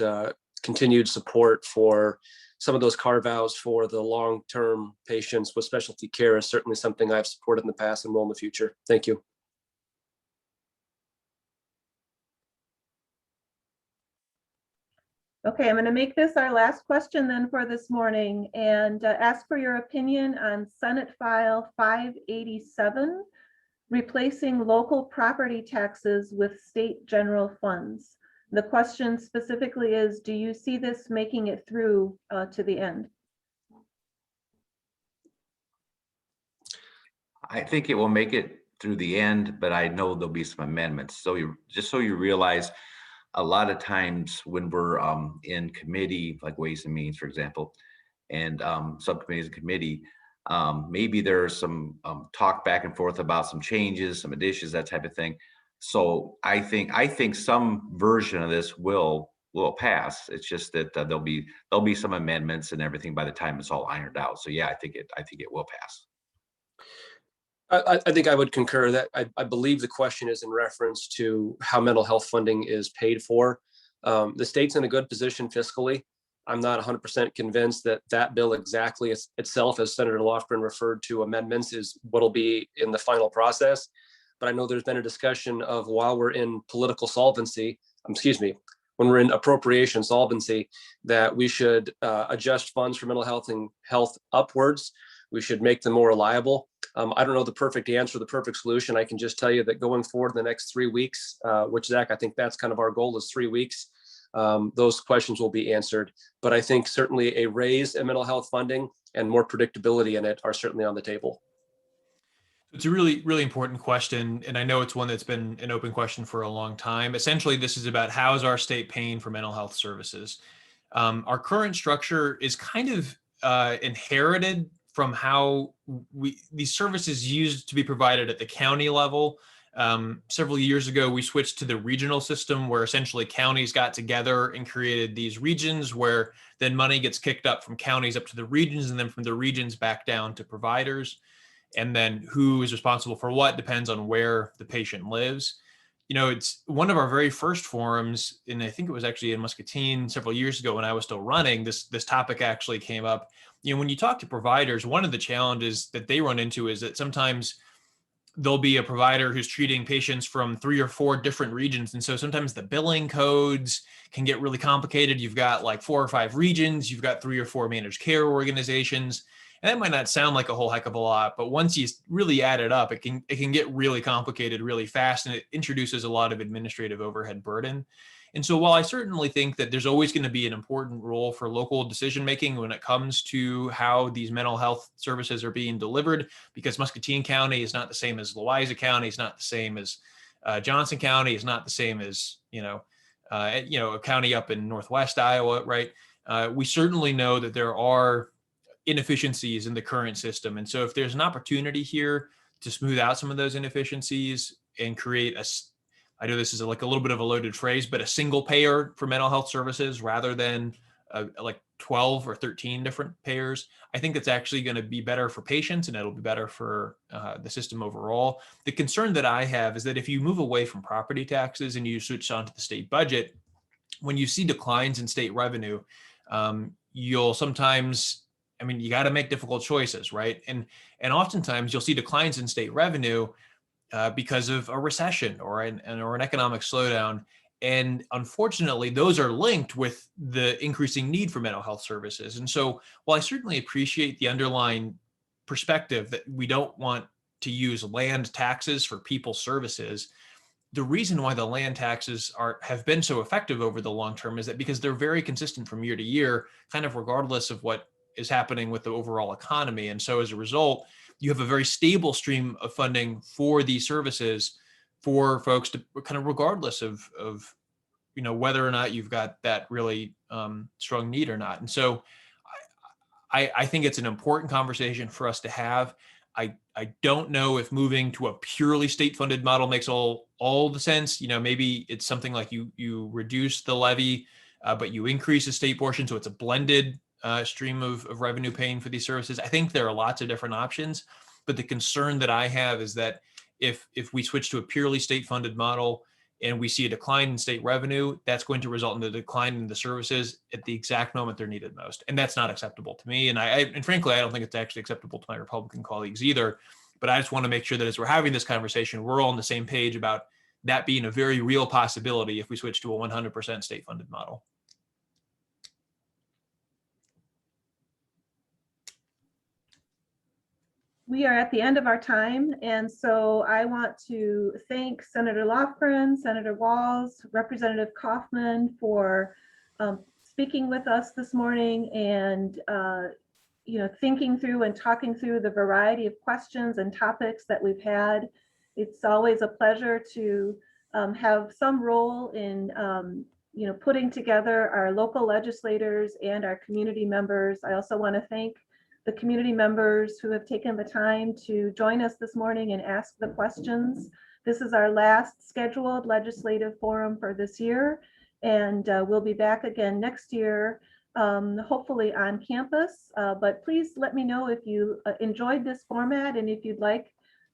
continued support for some of those carve-outs for the long-term patients with specialty care is certainly something I've supported in the past and will in the future. Thank you. Okay, I'm going to make this our last question then for this morning and ask for your opinion on Senate File 587, replacing local property taxes with state general funds. The question specifically is, do you see this making it through to the end? I think it will make it through the end, but I know there'll be some amendments. So just so you realize, a lot of times when we're in committee, like Ways and Means, for example, and subcommittees and committee, maybe there's some talk back and forth about some changes, some additions, that type of thing. So I think some version of this will pass. It's just that there'll be some amendments and everything by the time it's all ironed out. So yeah, I think it will pass. I think I would concur that I believe the question is in reference to how mental health funding is paid for. The state's in a good position fiscally. I'm not 100% convinced that that bill exactly itself, as Senator Lofgren referred to, amendments, is what'll be in the final process. But I know there's been a discussion of, while we're in political solvency, when we're in appropriation solvency, that we should adjust funds for mental health and health upwards. We should make them more reliable. I don't know the perfect answer, the perfect solution. I can just tell you that going forward in the next 3 weeks, which, Zach, I think that's kind of our goal, is 3 weeks, those questions will be answered. But I think certainly a raise in mental health funding and more predictability in it are certainly on the table. It's a really, really important question. And I know it's one that's been an open question for a long time. Essentially, this is about how is our state paying for mental health services? Our current structure is kind of inherited from how these services used to be provided at the county level. Several years ago, we switched to the regional system, where essentially counties got together and created these regions, where then money gets kicked up from counties up to the regions, and then from the regions back down to providers. And then who is responsible for what depends on where the patient lives. it's one of our very first forums, and I think it was actually in Muscatine several years ago when I was still running, this topic actually came up. When you talk to providers, one of the challenges that they run into is that sometimes there'll be a provider who's treating patients from 3 or 4 different regions. And so sometimes the billing codes can get really complicated. You've got like 4 or 5 regions, you've got 3 or 4 managed care organizations. And that might not sound like a whole heck of a lot, but once you really add it up, it can get really complicated really fast, and it introduces a lot of administrative overhead burden. And so while I certainly think that there's always going to be an important role for local decision making when it comes to how these mental health services are being delivered, because Muscatine County is not the same as Louisa County, is not the same as Johnson County, is not the same as a county up in Northwest Iowa, right? We certainly know that there are inefficiencies in the current system. And so if there's an opportunity here to smooth out some of those inefficiencies and create I know this is like a little bit of a loaded phrase, but a single payer for mental health services rather than like 12 or 13 different payers, I think it's actually going to be better for patients, and it'll be better for the system overall. The concern that I have is that if you move away from property taxes and you switch onto the state budget, when you see declines in state revenue, you'll sometimes, you got to make difficult choices, right? And oftentimes you'll see declines in state revenue because of a recession or an economic slowdown. And unfortunately, those are linked with the increasing need for mental health services. And so while I certainly appreciate the underlying perspective that we don't want to use land taxes for people's services, the reason why the land taxes have been so effective over the long term is that because they're very consistent from year to year, kind of regardless of what is happening with the overall economy. And so as a result, you have a very stable stream of funding for these services for folks to kind of regardless of whether or not you've got that really strong need or not. And so I think it's an important conversation for us to have. I don't know if moving to a purely state-funded model makes all the sense. Maybe it's something like you reduce the levy, but you increase the state portion, so it's a blended stream of revenue paying for these services. I think there are lots of different options, but the concern that I have is that if we switch to a purely state-funded model and we see a decline in state revenue, that's going to result in a decline in the services at the exact moment they're needed most. And that's not acceptable to me. And frankly, I don't think it's actually acceptable to my Republican colleagues either. But I just want to make sure that as we're having this conversation, we're all on the same page about that being a very real possibility if we switch to a 100% state-funded model. We are at the end of our time, and so I want to thank Senator Lofgren, Senator Walz, Representative Kaufman for speaking with us this morning and thinking through and talking through the variety of questions and topics that we've had. It's always a pleasure to have some role in putting together our local legislators and our community members. I also want to thank the community members who have taken the time to join us this morning and ask the questions. This is our last scheduled legislative forum for this year, and we'll be back again next year, hopefully on campus. But please let me know if you enjoyed this format and if you'd like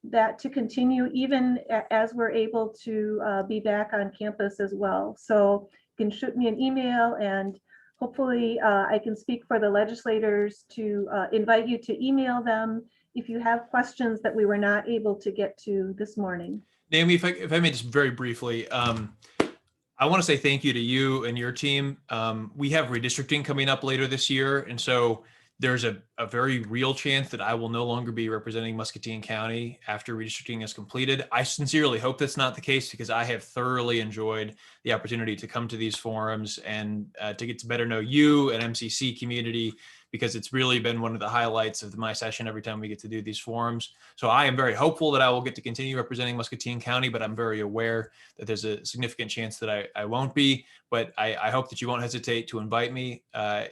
that to continue even as we're able to be back on campus as well. So you can shoot me an email, and hopefully I can speak for the legislators to invite you to email them if you have questions that we were not able to get to this morning. Naomi, if I may just very briefly, I want to say thank you to you and your team. We have redistricting coming up later this year. And so there's a very real chance that I will no longer be representing Muscatine County after redistricting is completed. I sincerely hope that's not the case, because I have thoroughly enjoyed the opportunity to come to these forums and to get to better know you and MCC community, because it's really been one of the highlights of my session every time we get to do these forums. So I am very hopeful that I will get to continue representing Muscatine County, but I'm very aware that there's a significant chance that I won't be. But I hope that you won't hesitate to invite me,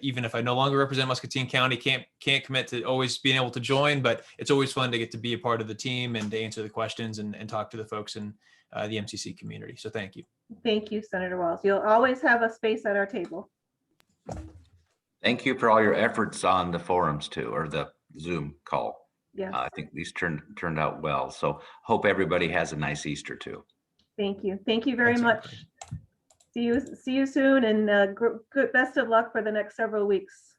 even if I no longer represent Muscatine County. Can't commit to always being able to join, but it's always fun to get to be a part of the team and to answer the questions and talk to the folks in the MCC community. So thank you. Thank you, Senator Walz. You'll always have a space at our table. Thank you for all your efforts on the forums too, or the Zoom call. Yes. I think these turned out well. So hope everybody has a nice Easter too. Thank you. Thank you very Thanks, much. everybody. See you soon, and good best of luck for the next several weeks.